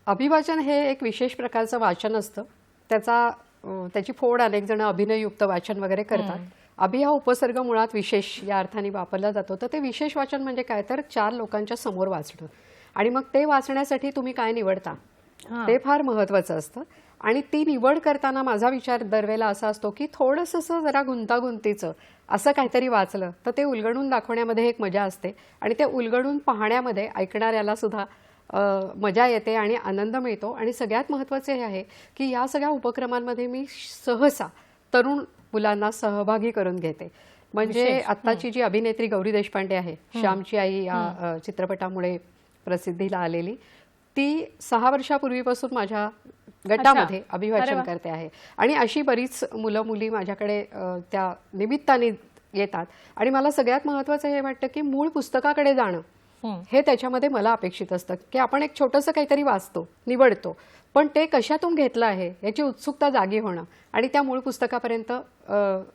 अभिवाचन हे एक विशेष प्रकारचं वाचन असतं. त्याची फोड अनेक जण अभिनययुक्त वाचन वगैरे करतात. अभि हा उपसर्ग मुळात विशेष या अर्थाने वापरला जातो. तर ते विशेष वाचन म्हणजे काय, तर 4 लोकांच्या समोर वाचणं आणि मग ते वाचण्यासाठी तुम्ही काय निवडता ते फार महत्त्वाचं असतं. आणि ती निवड करताना माझा विचार दरवेळेला असा असतो की थोडंसं जरा गुंतागुंतीचं असं काहीतरी वाचलं तर ते उलगडून दाखवण्यामध्ये एक मजा असते आणि ते उलगडून पाहण्यामध्ये ऐकणाऱ्याला सुद्धा मजा येते आणि आनंद मिळतो. आणि सगळ्यात महत्त्वाचे हे आहे की या सगळ्या उपक्रमांमध्ये मी सहसा तरुण मुलांना सहभागी करून घेते. म्हणजे आत्ताची जी अभिनेत्री गौरी देशपांडे आहे, श्यामची आई या चित्रपटामुळे प्रसिद्धीला आलेली, ती 6 वर्षापूर्वीपासून माझ्या गटामध्ये अभिवाचन करते आहे. आणि अशी बरीच मुलं मुली माझ्याकडे त्या निमित्ताने येतात. आणि मला सगळ्यात महत्त्वाचं हे वाटतं की मूळ पुस्तकाकडे जाणं हे त्याच्यामध्ये मला अपेक्षित असतं की आपण एक छोटंसं काहीतरी वाचतो, निवडतो, पण ते कशातून घेतलं आहे याची उत्सुकता जागी होणं आणि त्या मूळ पुस्तकापर्यंत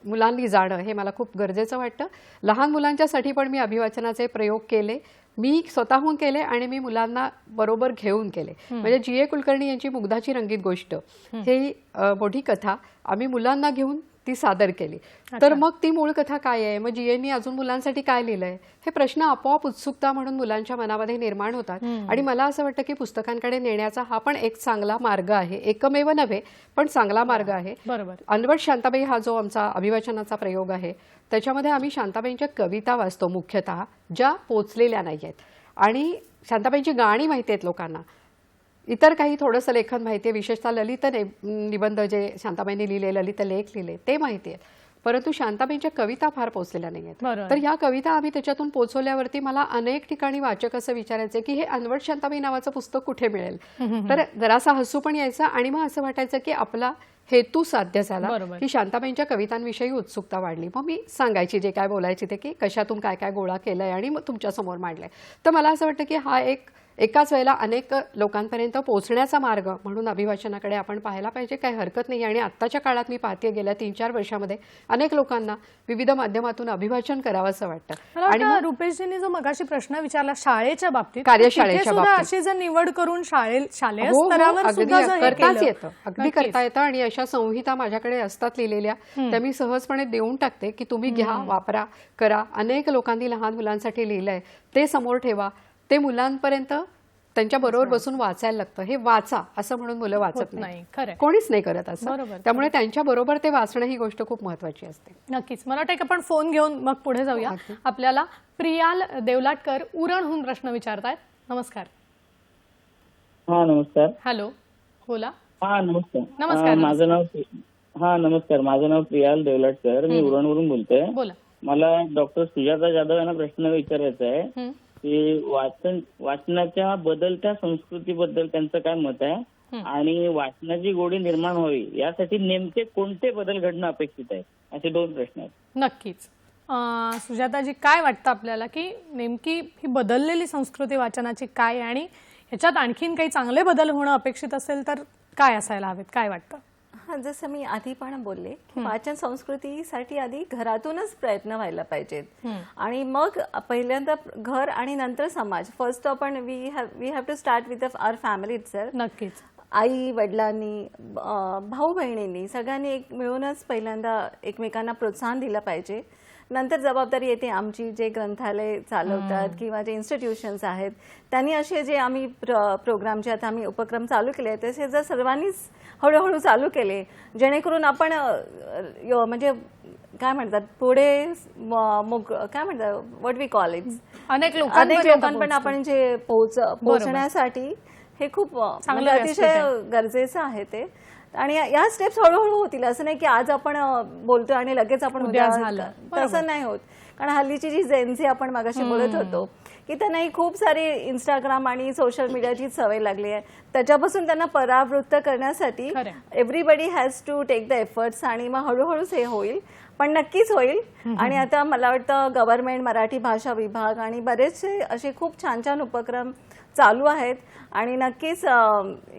मुलांनी जाणं हे मला खूप गरजेचं वाटतं. लहान मुलांच्यासाठी पण मी अभिवाचनाचे प्रयोग केले, मी स्वतःहून केले आणि मी मुलांना बरोबर घेऊन केले. म्हणजे जी.ए. कुलकर्णी यांची मुग्धाची रंगीत गोष्ट ही मोठी कथा आम्ही मुलांना घेऊन ती सादर केली. तर मग ती मूळ कथा काय आहे, मग जी.ए.नी अजून मुलांसाठी काय लिहिलंय, हे प्रश्न आपोआप उत्सुकता म्हणून मुलांच्या मनामध्ये निर्माण होतात. आणि मला असं वाटतं की पुस्तकांकडे नेण्याचा हा पण एक चांगला मार्ग आहे, एकमेव नव्हे पण चांगला मार्ग आहे. बरोबर. अनवट शांताबाई हा जो आमचा अभिवाचनाचा प्रयोग आहे त्याच्यामध्ये आम्ही शांताबाईंच्या कविता वाचतो मुख्यतः, ज्या पोचलेल्या नाही आहेत. आणि शांताबाईंची गाणी माहिती आहेत लोकांना, इतर काही थोडंसं लेखन माहिती आहे, विशेषतः ललित निबंध जे शांताबाईंनी लिहिले, ललित लेख लिहिले ते माहिती आहेत, परंतु शांताबाईंच्या कविता फार पोचलेल्या नाही आहेत. तर ह्या कविता आम्ही त्याच्यातून पोचवल्यावरती मला अनेक ठिकाणी वाचक असं विचारायचे की हे अनवट शांताबाई नावाचं पुस्तक कुठे मिळेल. तर जरासा हसू पण यायचा आणि मग असं वाटायचं की आपला हेतू साध्य झाला, की शांताबाईंच्या कवितांविषयी उत्सुकता वाढली. मग मी सांगायची जे काय बोलायची ते की कशातून काय काय गोळा केलंय आणि मग तुमच्या समोर मांडलंय. तर मला असं वाटतं की हा एकाच वेळेला अनेक लोकांपर्यंत पोहोचण्याचा मार्ग म्हणून अभिवाचनाकडे आपण पाहायला पाहिजे, काही हरकत नाही. आणि आत्ताच्या काळात मी पाहते गेल्या 3-4 वर्षामध्ये अनेक लोकांना विविध माध्यमातून अभिवाचन करावं असं वाटतं. आणि रुपेशजींनी जो मगाशी प्रश्न विचारला शाळेच्या बाबतीत, कार्यशाळेच्या बाबतीत अशी जर निवड करून शालेय हो, स्तरावर सुद्धा जर हे करताच केलं, येतं, अगदी करता येतं. आणि अशा संहिता माझ्याकडे असतात लिहिलेल्या, त्या मी सहजपणे देऊन टाकते की तुम्ही घ्या, वापरा, करा. अनेक लोकांनी लहान मुलांसाठी लिहिलंय, ते समोर ठेवा, ते मुलांपर्यंत त्यांच्या बरोबर बसून वाचायला लागतं. हे वाचा असं म्हणून मुलं वाचत नाही, कोणीच नाही करत असं. त्यामुळे त्यांच्या बरोबर ते वाचणं ही गोष्ट खूप महत्वाची असते. नक्कीच. मला वाटतं की आपण फोन घेऊन मग पुढे जाऊया. आपल्याला प्रियाल देवलाटकर उरणहून प्रश्न विचारतायत. नमस्कार. हा नमस्कार. हॅलो, बोला. हा नमस्कार. नमस्कार. नमस्कार, माझं नाव प्रियाल देवलाटकर, मी उरणवरून बोलतोय. बोला. मला डॉक्टर सुजाता जाधव यांना प्रश्न विचारायचा आहे की वाचनाच्या बदलत्या संस्कृतीबद्दल त्यांचं काय मत आहे आणि वाचनाची गोडी निर्माण व्हावी यासाठी नेमके कोणते बदल घडणं अपेक्षित आहे, असे 2 प्रश्न आहेत. नक्कीच. सुजाताजी, काय वाटतं आपल्याला की नेमकी ही बदललेली संस्कृती वाचनाची काय, आणि ह्याच्यात आणखीन काही चांगले बदल होणं अपेक्षित असेल तर काय असायला हवेत, काय वाटतं? जसं मी आधी पण बोलले की वाचन संस्कृतीसाठी आधी घरातूनच प्रयत्न व्हायला पाहिजेत. आणि मग पहिल्यांदा घर आणि नंतर समाज. फर्स्ट आपण we have to start with our family itself. नक्कीच. आई वडिलांनी, भाऊ बहिणींनी सगळ्यांनी मिळूनच पहिल्यांदा एकमेकांना प्रोत्साहन दिलं पाहिजे. नंतर जबाबदारी येते आमची, जे ग्रंथालय चालवतात किंवा जे इन्स्टिट्यूशन्स आहेत त्यांनी असे जे आम्ही प्रोग्राम जे आता आम्ही उपक्रम चालू केले तसे जर सर्वांनीच हळूहळू चालू केले, जेणेकरून आपण म्हणजे काय म्हणतात पुढे काय म्हणतात व्हॉट वी कॉल इट, अनेक लोकांपर्यंत आपण जे पोहोचण्यासाठी हे खूप अतिशय गरजेचं आहे ते. आणि या स्टेप्स हळूहळू होतील, असं नाही की आज आपण बोलतोय आणि लगेच आपण उद्या झालं, तसं नाही होत. कारण हल्लीची जी जेनझी आपण मगाशी बोलत होतो की त्यांना खूप सारी इंस्टाग्राम आणि सोशल मीडियाची सवय लागली आहे, त्याच्यापासून त्यांना परावृत्त करण्यासाठी everybody has to take the efforts. आणि मग हळूहळूच हे होईल, पण नक्कीच होईल. आणि आता मला वाटतं गव्हर्नमेंट, मराठी भाषा विभाग आणि बरेचसे असे खूप छान छान उपक्रम चालू आहेत आणि नक्कीच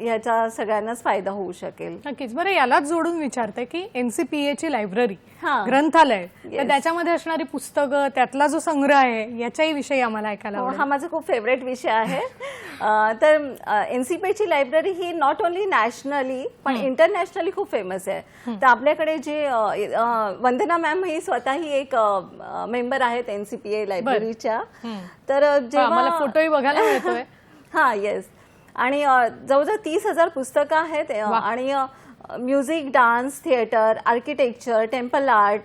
याचा सगळ्यांनाच फायदा होऊ शकेल. नक्कीच. बरं, यालाच जोडून विचारते की एनसीपीएची लायब्ररी, ग्रंथालय, तर त्याच्यामध्ये असणारी पुस्तकं, त्यातला जो संग्रह आहे याच्याही विषयी आम्हाला ऐकायला आवडेल. हा माझा खूप फेवरेट विषय आहे. तर एनसीपीएची लायब्ररी ही नॉट ओन्ली नॅशनली पण इंटरनॅशनली खूप फेमस आहे. तर आपल्याकडे जे वंदना मॅम ही स्वतःही एक मेंबर आहेत एनसीपीए लायब्ररीच्या. तर जेव्हा मला फोटोही बघायला मिळतोय. हा, येस. आणि जवळजवळ 30,000 पुस्तकं आहेत. आणि music, dance, theatre, architecture, temple art,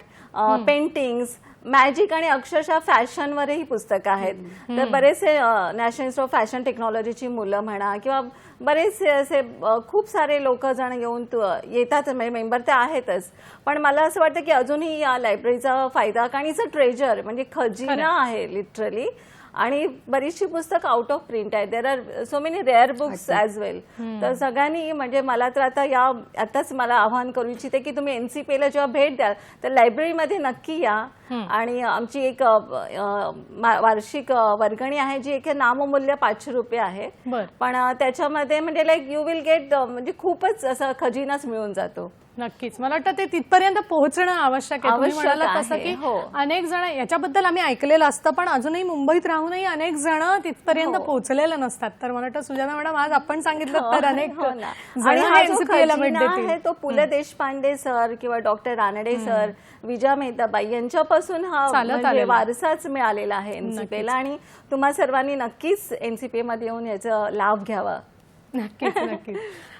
paintings, magic आणि अक्षरशः फॅशनवरही पुस्तकं आहेत. तर बरेचसे नॅशनल इन्स्टिट्यूट ऑफ फॅशन टेक्नॉलॉजीची मुलं म्हणा किंवा बरेचसे असे खूप सारे लोक जण येऊन येतात, मेंबर ते आहेतच. पण मला असं वाटतं की अजूनही या लायब्ररीचा फायदा, कारण इट्स अ ट्रेजर, म्हणजे खजिना आहे लिटरली. आणि बरीचशी पुस्तकं आउट ऑफ प्रिंट आहे. There are so many rare books as well. तर सगळ्यांनी, म्हणजे मला तर आताच मला आवाहन करू इच्छिते की तुम्ही NCPला जेव्हा भेट द्याल तर लायब्ररीमध्ये नक्की या. आणि आमची एक वार्षिक वर्गणी आहे जी एक नाममूल्य 500 रुपये आहे. पण त्याच्यामध्ये म्हणजे लाईक यू विल गेट, म्हणजे खूपच असं खजिनाच मिळून जातो. नक्कीच. मला वाटतं ते तिथपर्यंत पोहोचणं आवश्यक आहे. तुम्ही म्हणालात तसं की अनेक जण, याच्याबद्दल आम्ही ऐकलेलं असतं पण अजूनही मुंबईत राहूनही अनेक जण तिथपर्यंत पोहोचलेलं नसतात. तर मला वाटतं सुजाता मॅडम आज आपण सांगितलं तर अनेक आणि हा जो खजिना आहे तो पु ल देशपांडे सर किंवा डॉक्टर रानडे सर, विजया मेहताबाई यांच्यापासून हा म्हणजे वारसाच मिळालेला आहे NCPला. आणि तुम्हा सर्वांनी नक्कीच NCP मध्ये येऊन याचा लाभ घ्यावा. नक्कीच नक्कीच.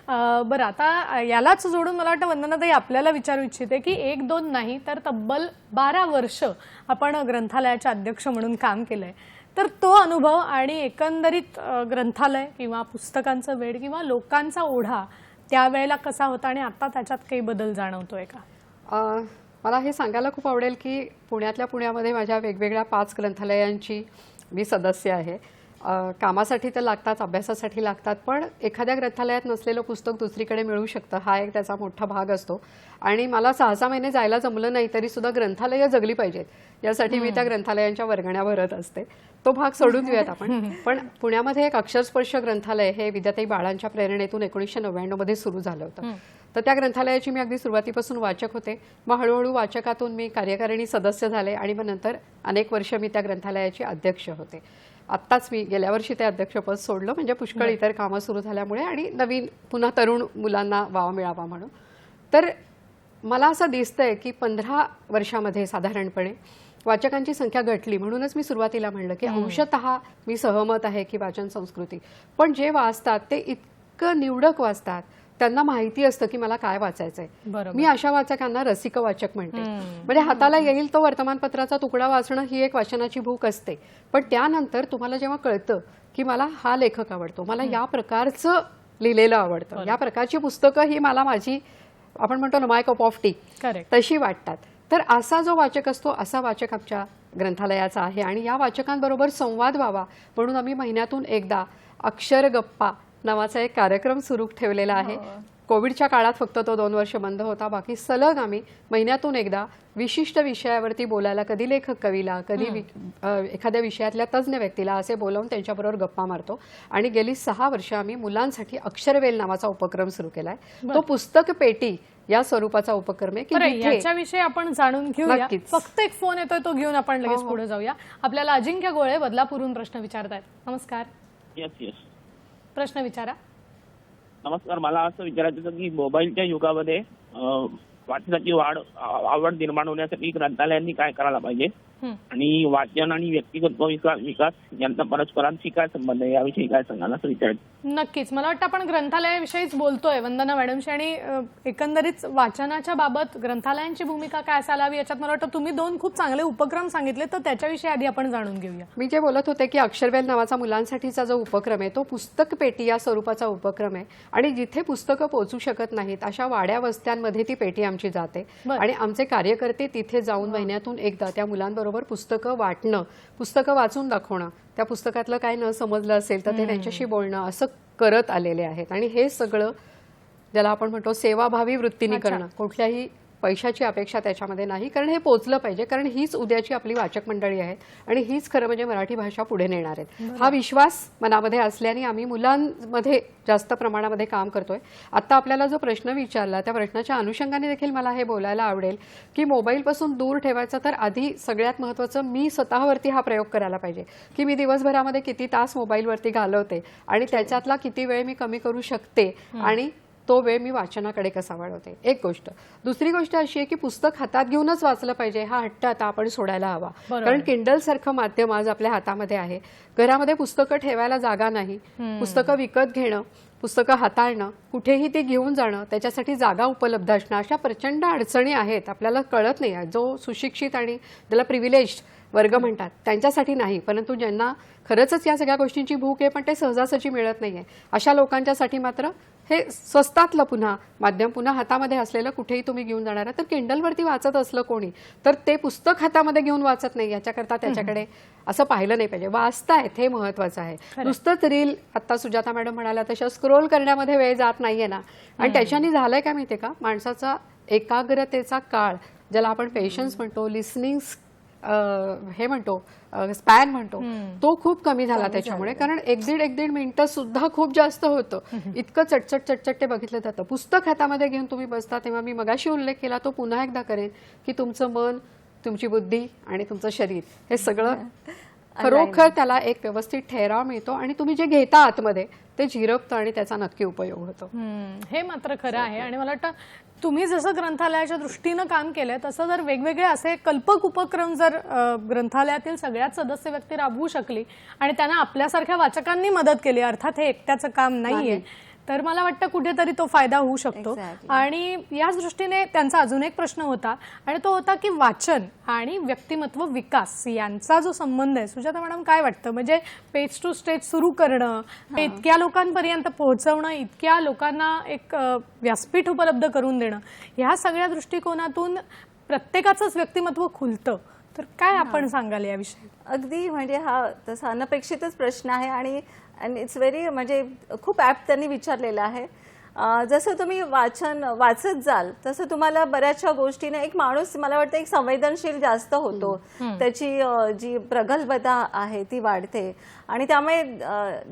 बरं, आता यालाच जोडून मला वाटतं वंदनाताई आपल्याला विचारू इच्छिते की 1-2 नाही तर तब्बल 12 वर्ष आपण ग्रंथालयाचे अध्यक्ष म्हणून काम केलंय. तर तो अनुभव आणि एकंदरीत ग्रंथालय किंवा पुस्तकांचं वेड किंवा लोकांचा ओढा त्यावेळेला कसा होता आणि आता त्याच्यात काही बदल जाणवतोय का? मला हे सांगायला खूप आवडेल की पुण्यामध्ये माझ्या वेगवेगळ्या 5 ग्रंथालयांची मी सदस्य आहे. कामासाठी तर लागतात, अभ्यासासाठी लागतात, पण एखाद्या ग्रंथालयात नसलेलं पुस्तक दुसरीकडे मिळू शकतं, हा एक त्याचा मोठा भाग असतो. आणि मला 6-6 महिने जायला जमलं नाही तरी सुद्धा ग्रंथालयं जगली पाहिजेत यासाठी मी त्या ग्रंथालयांच्या वर्गण्या भरत असते. तो भाग सोडून देऊयात आपण. पण पुण्यामध्ये एक अक्षरस्पर्श ग्रंथालय हे विद्याताई बाळांच्या प्रेरणेतून 1999 मध्ये सुरू झालं होतं. तर त्या ग्रंथालयाची मी अगदी सुरुवातीपासून वाचक होते. मग हळूहळू वाचकातून मी कार्यकारिणी सदस्य झाले आणि मग नंतर अनेक वर्ष मी त्या ग्रंथालयाची अध्यक्ष होते. आत्ताच मी गेल्या वर्षी ते अध्यक्षपद सोडलं, म्हणजे पुष्कळ इतर कामं सुरू झाल्यामुळे आणि नवीन पुन्हा तरुण मुलांना वाव मिळावा म्हणून. तर मला असं दिसतंय की 15 वर्षामध्ये साधारणपणे वाचकांची संख्या घटली. म्हणूनच मी सुरुवातीला म्हणलं की अंशतः मी सहमत आहे की वाचन संस्कृती, पण जे वाचतात ते इतकं निवडक वाचतात, त्यांना माहिती असतं की मला काय वाचायचंय. मी अशा वाचकांना रसिक वाचक म्हणते. म्हणजे हाताला येईल तो वर्तमानपत्राचा तुकडा वाचणं ही एक वाचनाची भूक असते, पण त्यानंतर तुम्हाला जेव्हा कळतं की मला हा लेखक आवडतो, मला या प्रकारचं लिहिलेलं आवडतं, या प्रकारची पुस्तकं ही मला माझी, आपण म्हणतो ना, माय कप ऑफ टी, तशी वाटतात. तर असा जो वाचक असतो, असा वाचक आमच्या ग्रंथालयाचा आहे. आणि या वाचकांबरोबर संवाद व्हावा म्हणून आम्ही महिन्यातून एकदा अक्षर गप्पा नावाचा एक कार्यक्रम सुरू ठेवलेला आहे. कोविडच्या काळात फक्त तो 2 वर्ष बंद होता. बाकी सलग आम्ही महिन्यातून एकदा विशिष्ट विषयावरती बोलायला, कधी लेखक कवीला, कधी एखाद्या विषयातल्या तज्ज्ञ व्यक्तीला असे बोलावून त्यांच्याबरोबर गप्पा मारतो. आणि गेली 6 वर्ष आम्ही मुलांसाठी अक्षरवेल नावाचा उपक्रम सुरू केलाय. तो पुस्तक पेटी या स्वरूपाचा उपक्रम आहे की याच्याविषयी आपण जाणून घेऊया. फक्त एक फोन येतोय, तो घेऊन आपण लगेच पुढे जाऊया. आपल्याला अजिंक्य गोळे बदलापूरहून प्रश्न विचारतायत. नमस्कार. प्रश्न विचारा. नमस्कार. मला असं विचारायचं होतं की मोबाईलच्या युगामध्ये वाचनाची आवड निर्माण होण्यासाठी ग्रंथालयांनी काय करायला पाहिजे आणि वाचन आणि व्यक्तिगत विकास यांचा परस्परांशी काय संबंध आहे याविषयी काय सांगाल असं विचारायचं. नक्कीच. मला वाटतं आपण ग्रंथालयाविषयीच बोलतोय वंदना मॅडमशी, आणि एकंदरीत वाचनाच्या बाबत ग्रंथालयांची भूमिका काय असायला हवी याच्यात मला वाटतं तुम्ही 2 खूप चांगले उपक्रम सांगितले, तर त्याच्याविषयी आधी आपण जाणून घेऊया. मी जे बोलत होते की अक्षरवेल नावाचा मुलांसाठीचा जो उपक्रम आहे तो पुस्तक पेटी या स्वरूपाचा उपक्रम आहे. आणि जिथे पुस्तकं पोहोचू शकत नाहीत अशा वाड्या वस्त्यांमध्ये ती पेटी आमची जाते आणि आमचे कार्यकर्ते तिथे जाऊन महिन्यातून एकदा त्या मुलांबरोबर पुस्तकं वाटणं, पुस्तकं वाचून दाखवणं, त्या पुस्तकातलं काय न समजलं असेल तर ते त्यांच्याशी बोलणं, असं करत आलेले आहेत. आणि हे सगळं ज्याला आपण म्हणतो सेवाभावी वृत्तीने करणं, कुठल्याही पैशाची अपेक्षा त्याच्यामध्ये नाही, कारण हे पोचलं पाहिजे, कारण हीच उद्याची आपली वाचक मंडळी आहेत आणि हीच खरं म्हणजे मराठी भाषा पुढे नेणार आहेत. हा विश्वास मनामध्ये असल्याने आम्ही मुलांमध्ये जास्त प्रमाणामध्ये काम करतोय. आता आपल्याला जो प्रश्न विचारला त्या प्रश्नाच्या अनुषंगाने देखील मला हे बोलायला आवडेल की मोबाईलपासून दूर ठेवायचं, तर आधी सगळ्यात महत्त्वाचं मी स्वतःवरती हा प्रयोग करायला पाहिजे की मी दिवसभरामध्ये किती तास मोबाईलवरती घालवते आणि त्याच्यातला किती वेळ मी कमी करू शकते आणि तो वेळ मी वाचनाकडे कसा वाढवते, एक गोष्ट. दुसरी गोष्ट अशी आहे की पुस्तक हातात घेऊनच वाचलं पाहिजे, हा हट्ट आता आपण सोडायला हवा. कारण किंडल सारखं माध्यम आज आपल्या हातामध्ये आहे. घरामध्ये पुस्तकं ठेवायला जागा नाही, पुस्तकं विकत घेणं, पुस्तकं हाताळणं, कुठेही ती घेऊन जाणं, त्याच्यासाठी जागा उपलब्ध असणं, अशा प्रचंड अडचणी आहेत. आपल्याला कळत नाही. जो सुशिक्षित आणि ज्याला प्रिव्हिलेज वर्ग म्हणतात त्यांच्यासाठी नाही, परंतु ज्यांना खरंच या सगळ्या गोष्टींची भूक आहे पण ते सहजासहजी मिळत नाहीये, अशा लोकांच्यासाठी मात्र हे स्वस्तातलं पुन्हा माध्यम, पुन्हा हातामध्ये असलेलं कुठेही तुम्ही घेऊन जाणार. तर किंडलवरती वाचत असलं कोणी तर ते पुस्तक हातामध्ये घेऊन वाचत नाही, याच्याकरता त्याच्याकडे असं पाहिलं नाही पाहिजे. वाचतायत हे महत्वाचं आहे. नुसतंच रील, आता सुजाता मॅडम म्हणाल्या तशा स्क्रोल करण्यामध्ये वेळ जात नाहीये ना. आणि त्याच्याने झालंय काय माहितीये का, माणसाचा एकाग्रतेचा काळ, ज्याला आपण पेशन्स म्हणतो, लिसनिंग हे म्हणतो, स्पॅन म्हणतो, तो खूप कमी झाला त्याच्यामुळे. कारण एक दीड मिनिटं सुद्धा खूप जास्त होतं. इतकं चटचट ते बघितलं जातं. पुस्तक हातामध्ये घेऊन तुम्ही बसता तेव्हा मी मगाशी उल्लेख केला तो पुन्हा एकदा करेन की तुमचं मन, तुमची बुद्धी आणि तुमचं शरीर हे सगळं खरोखर त्याला एक व्यवस्थित ठहराव मिळतो आणि तुम्ही जे घेता आतमध्ये ते झिरपतं आणि त्याचा नक्की उपयोग होतो. हे मात्र खरं आहे. आणि मला वाटतं तुम्ही जसं ग्रंथालयाच्या दृष्टीनं काम केलंय तसं जर वेगवेगळे असे कल्पक उपक्रम जर ग्रंथालयातील सगळ्यात सदस्य व्यक्ती राबवू शकली आणि त्यांना आपल्यासारख्या वाचकांनी मदत केली, अर्थात हे एकट्याचं काम नाहीये, तर मला वाटतं कुठेतरी तो फायदा होऊ शकतो. आणि याच दृष्टीने त्यांचा अजून एक प्रश्न होता आणि तो होता की वाचन आणि व्यक्तिमत्व विकास यांचा जो संबंध आहे, सुजाता मॅडम काय वाटतं, म्हणजे पेज टू स्टेज सुरू करणं, इतक्या लोकांपर्यंत पोहोचवणं, इतक्या लोकांना एक व्यासपीठ उपलब्ध करून देणं, ह्या सगळ्या दृष्टिकोनातून प्रत्येकाचंच व्यक्तिमत्व खुलतं, तर काय आपण सांगाल याविषयी? अगदी म्हणजे हा तसा अनपेक्षितच प्रश्न आहे आणि इट्स व्हेरी म्हणजे खूप ॲप त्यांनी विचारलेलं आहे. जसं तुम्ही वाचत जाल तसं तुम्हाला बऱ्याचशा गोष्टीने एक माणूस मला वाटतं एक संवेदनशील जास्त होतो, त्याची जी प्रगल्भता आहे ती वाढते आणि त्यामुळे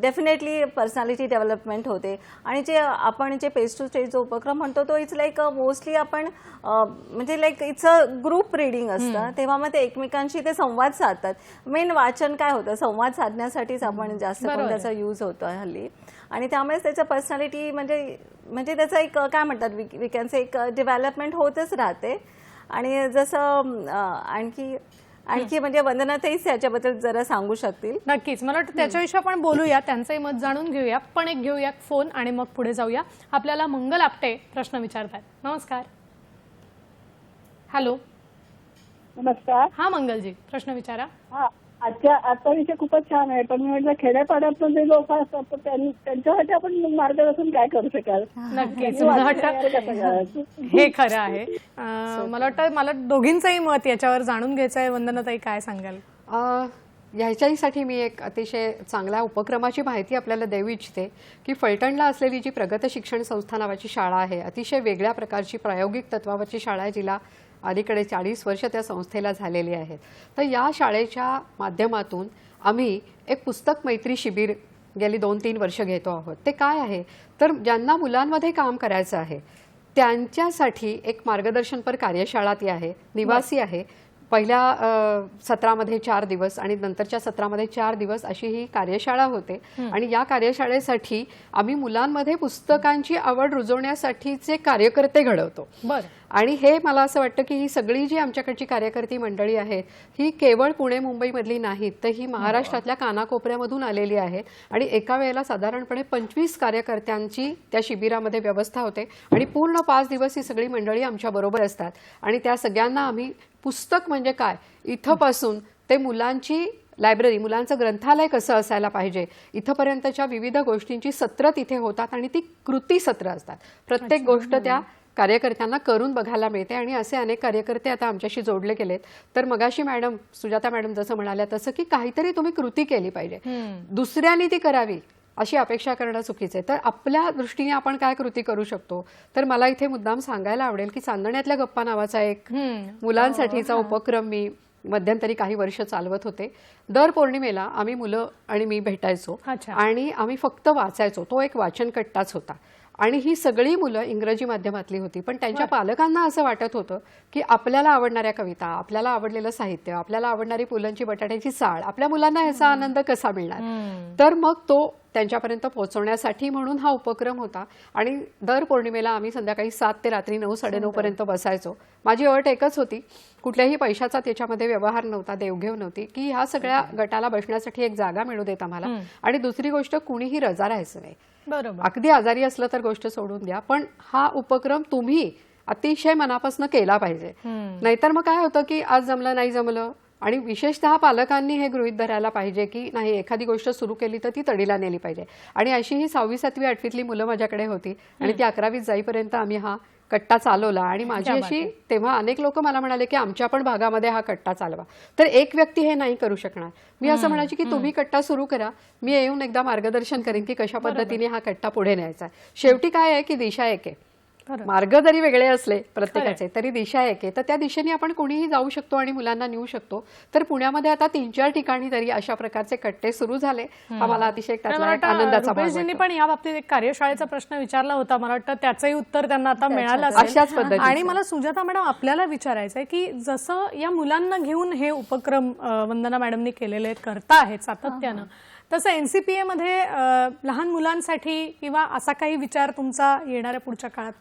डेफिनेटली पर्सनॅलिटी डेव्हलपमेंट होते. आणि जे आपण जे पेज टू स्टेज जो उपक्रम म्हणतो तो इट्स लाईक मोस्टली आपण म्हणजे like it's a group reading असतं, तेव्हा मग ते एकमेकांशी ते संवाद साधतात. मेन वाचन काय होतं, संवाद साधण्यासाठीच आपण जास्त करून त्याचा यूज होतो हल्ली. आणि त्यामुळेच त्याचं पर्सनॅलिटी म्हणजे त्याचं एक काय म्हणतात वी कॅन से एक डेव्हलपमेंट होतच राहते. आणि जसं आणखी म्हणजे वंदनाताईच याच्याबद्दल जरा सांगू शकतील. नक्कीच, मला वाटतं त्याच्याविषयी आपण बोलूया, त्यांचंही मत जाणून घेऊया. पण एक घेऊया फोन आणि मग पुढे जाऊया. आपल्याला मंगल आपटे प्रश्न विचारतात. नमस्कार. हॅलो. नमस्कार. हा मंगलजी, प्रश्न विचारा. आजचा विषय खूपच छान आहे, पण मी म्हटलं खेड्यापाड्यात जे लोक असतात त्यांच्यासाठी आपण मार्गदर्शन काय करू शकाल? नक्कीच, मला वाटतं हे खरं आहे. मला वाटतं मला दोघींचंही मत याच्यावर जाणून घ्यायचं आहे. वंदनाताई काय सांगाल? ह्याच्यासाठी मी एक अतिशय चांगल्या उपक्रमाची माहिती आपल्याला देऊ इच्छिते की फलटणला असलेली जी प्रगत शिक्षण संस्था नावाची शाळा आहे, अतिशय वेगळ्या प्रकारची प्रायोगिक तत्वावरची शाळा आहे, जिला अलीकडे 40 वर्ष त्या संस्थेला झालेली आहेत. तर या शाळेच्या माध्यमातून आम्ही एक पुस्तक मैत्री शिबिर गेली 2-3 वर्ष घेतो आहोत. ते काय आहे तर ज्यांना मुलांमध्ये काम करायचं आहे त्यांच्यासाठी एक मार्गदर्शनपर कार्यशाळा ती आहे, निवासी आहे. पहिल्या सत्रामध्ये 4 दिवस आणि नंतरच्या सत्रामध्ये 4 दिवस अशी ही कार्यशाळा होते. आणि या कार्यशाळेसाठी आम्ही मुलांमध्ये पुस्तकांची आवड रुजवण्यासाठीचे कार्यकर्ते घडवतो. आणि हे मला असं वाटतं की ही सगळी जी आमच्याकडची कार्यकर्ती मंडळी आहेत ही केवळ पुणे मुंबईमधली नाहीत, तर ही महाराष्ट्रातल्या कानाकोपऱ्यामधून आलेली आहेत. आणि एका वेळेला साधारणपणे 25 कार्यकर्त्यांची त्या शिबिरामध्ये व्यवस्था होते आणि पूर्ण 5 दिवस ही सगळी मंडळी आमच्याबरोबर असतात. आणि त्या सगळ्यांना आम्ही पुस्तक म्हणजे काय इथंपासून ते मुलांची लायब्ररी, मुलांचं ग्रंथालय कसं असायला पाहिजे, इथंपर्यंतच्या विविध गोष्टींची सत्र तिथे होतात आणि ती कृती सत्र असतात. प्रत्येक गोष्ट त्या कार्यकर्त्यांना करून बघायला मिळते. आणि असे अनेक कार्यकर्ते आता आमच्याशी जोडले गेलेत. तर मगाशी मॅडम, सुजाता मॅडम जसं म्हणाल्या तसं की काहीतरी तुम्ही कृती केली पाहिजे, दुसऱ्यांनी ती करावी अशी अपेक्षा करणं चुकीचं आहे. तर आपल्या दृष्टीने आपण काय कृती करू शकतो, तर मला इथे मुद्दाम सांगायला आवडेल की चांदण्यातल्या गप्पा नावाचा एक मुलांसाठीचा उपक्रम मी मध्यंतरी काही वर्ष चालवत होते. दर पौर्णिमेला आम्ही मुलं आणि मी भेटायचो आणि आम्ही फक्त वाचायचो. तो एक वाचन कट्टाच होता. आणि ही सगळी मुलं इंग्रजी माध्यमातली होती, पण त्यांच्या पालकांना असं वाटत होतं की आपल्याला आवडणाऱ्या कविता, आपल्याला आवडलेलं साहित्य, आपल्याला आवडणारी पुलंची बटाट्याची चाळ आपल्या मुलांना ह्याचा आनंद कसा मिळणार. तर मग तो त्यांच्यापर्यंत पोहोचवण्यासाठी म्हणून हा उपक्रम होता. आणि दर पौर्णिमेला आम्ही संध्याकाळी 7 ते रात्री 9, 9:30 पर्यंत बसायचो. माझी अट एकच होती, कुठल्याही पैशाचा त्याच्यामध्ये व्यवहार नव्हता, देवघेव नव्हती, की ह्या सगळ्या गटाला बसण्यासाठी एक जागा मिळू देत आम्हाला. आणि दुसरी गोष्ट, कुणीही रजा राहायचं नाही. बरोबर. अगदी आजारी असलं तर गोष्ट सोडून द्या, पण हा उपक्रम तुम्ही अतिशय मनापासून केला पाहिजे. नाहीतर मग काय होतं की आज जमलं नाही जमलं, आणि विशेषतः पालकांनी हे गृहीत धरायला पाहिजे की नाही, एखादी गोष्ट सुरू केली तर ती तडीला नेली पाहिजे. आणि अशी ही 6वी, 7वी, 8वीतली मुलं माझ्याकडे होती आणि ती 11वीत जाईपर्यंत आम्ही हा कट्टा चालवला. आणि माझी अशी तेव्हा अनेक लोक मला म्हणाले की आमच्या पण भागामध्ये हा कट्टा चालवा. तर एक व्यक्ती हे नाही करू शकणार. मी असं म्हणायची की तुम्ही कट्टा सुरू करा, मी येऊन एकदा मार्गदर्शन करेन की कशा पद्धतीने हा कट्टा पुढे न्यायचा. शेवटी काय आहे की दिशा एक आहे. मार्ग जरी वेगळे असले प्रत्येकाचे तरी दिशा एक आहे. तर त्या दिशेने आपण कोणीही जाऊ शकतो आणि मुलांना नेऊ शकतो. तर पुण्यामध्ये आता 3-4 ठिकाणी तरी अशा प्रकारचे कट्टे सुरू झाले. हा मला अतिशय आनंदाचा भाग रुपेशजींनी पण या बाबतीत एक कार्यशाळेचा प्रश्न विचारला होता, मला वाटतं त्याचंही उत्तर त्यांना आता मिळालं अशाच असेल. पद्धतीने. आणि मला सुजाता मॅडम आपल्याला विचारायचं आहे की जसं या मुलांना घेऊन हे उपक्रम वंदना मॅडमनी केलेले करता आहेत सातत्यानं, तसं एनसीपीए मध्ये लहान मुलांसाठी किंवा असा काही विचार तुमचा येणाऱ्या पुढच्या काळात?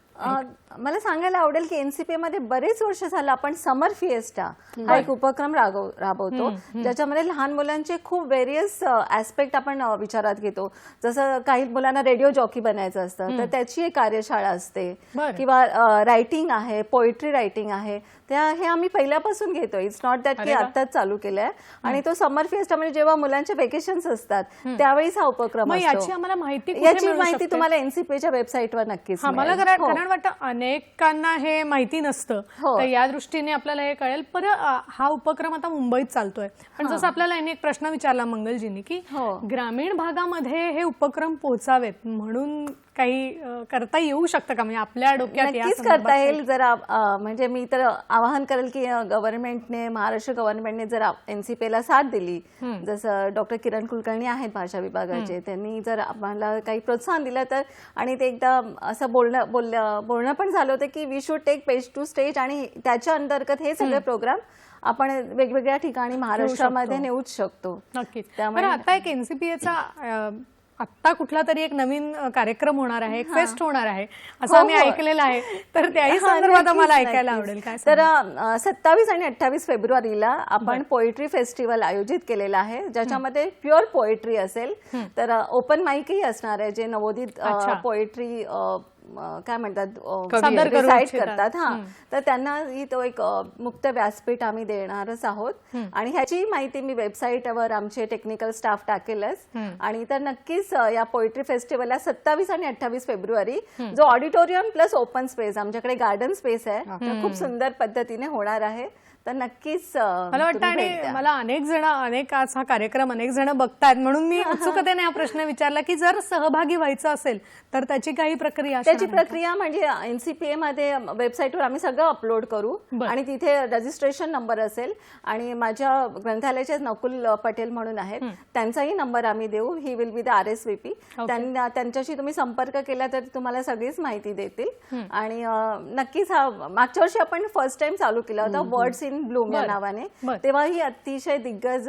मला सांगायला आवडेल की एनसीपीए मध्ये बरेच वर्ष झालं आपण समर फिएस्टा हा एक उपक्रम राबवतो, ज्याच्यामध्ये लहान मुलांचे खूप व्हेरियस ऍस्पेक्ट आपण विचारात घेतो. जसं काही मुलांना रेडिओ जॉकी बनायचं असतं तर त्याची एक कार्यशाळा असते, किंवा रायटिंग आहे, पोएट्री रायटिंग आहे, हे आम्ही पहिल्यापासून घेतो. इट्स नॉट दॅट की आत्ताच चालू केलंय. आणि तो समर फिएस्टा म्हणजे जेव्हा मुलांचे वेकेशन्स असतात त्यावेळीच हा उपक्रम असतो. याची आम्हाला माहिती तुम्हाला एनसीपीच्या वेबसाईटवर नक्कीच मला कारण वाटतं अनेकांना हे माहिती नसतं, तर या दृष्टीने आपल्याला हे कळेल. पण हा उपक्रम आता मुंबईत चालतोय, पण जसं आपल्याला एक प्रश्न विचारला मंगलजींनी की ग्रामीण भागामध्ये हे उपक्रम पोहोचावेत म्हणून काही करता येऊ शकतं का? म्हणजे आपल्या डोक्यात नक्कीच करता येईल. जर म्हणजे मी तर आवाहन करेल की गव्हर्नमेंटने, महाराष्ट्र गव्हर्नमेंटने जर एनसीपीला साथ दिली, जसं डॉक्टर किरण कुलकर्णी आहेत भाषा विभागाचे, त्यांनी जर आम्हाला काही प्रोत्साहन दिलं तर, आणि ते एकदा असं बोलणं पण झालं होतं की we should take page to stage, आणि त्याच्या अंतर्गत हे सगळे प्रोग्राम आपण वेगवेगळ्या ठिकाणी महाराष्ट्रामध्ये नेऊच शकतो. नक्कीच. त्यामुळे आता एक एनसीपीएचा आत्ता कुठला तरी एक नवीन कार्यक्रम होणार आहे, एक फेस्ट होणार आहे असं आम्ही ऐकलेलं आहे, तर त्याही संदर्भात आम्हाला ऐकायला आवडेल. काय तर 27 आणि 28 फेब्रुवारीला आपण पोएट्री फेस्टिवल आयोजित केलेलं आहे, ज्याच्यामध्ये प्युअर पोएट्री असेल. तर ओपन माईकही असणार आहे, जे नवोदित पोएट्री काय म्हणतात रिसाईट करतात. तर त्यांना ही तो एक मुक्त व्यासपीठ आम्ही देणारच आहोत. आणि ह्याची माहिती मी वेबसाईटवर आमचे टेक्निकल स्टाफ टाकेलच. आणि तर नक्कीच या पोएट्री फेस्टिवलला 27 आणि 28 फेब्रुवारी जो ऑडिटोरियम प्लस ओपन स्पेस, आमच्याकडे गार्डन स्पेस आहे, तर खूप सुंदर पद्धतीने होणार आहे. तर नक्कीच मला वाटतं, आणि मला अनेक आज हा कार्यक्रम अनेक जण बघतायत म्हणून मी उत्सुकतेने हा प्रश्न विचारला की जर सहभागी व्हायचं असेल तर त्याची काही प्रक्रिया? त्याची प्रक्रिया म्हणजे एनसीपीए मध्ये वेबसाईटवर आम्ही सगळं अपलोड करू, आणि तिथे रजिस्ट्रेशन नंबर असेल, आणि माझ्या ग्रंथालयाचे नकुल पटेल म्हणून आहेत, त्यांचाही नंबर आम्ही देऊ. He will be the RSVP. त्यांच्याशी तुम्ही संपर्क केला तर तुम्हाला सगळीच माहिती देतील. आणि नक्कीच हा मागच्या वर्षी आपण फर्स्ट टाइम चालू केला होता वर्ड्स इन ब्लूम या नावाने. तेव्हाही अतिशय दिग्गज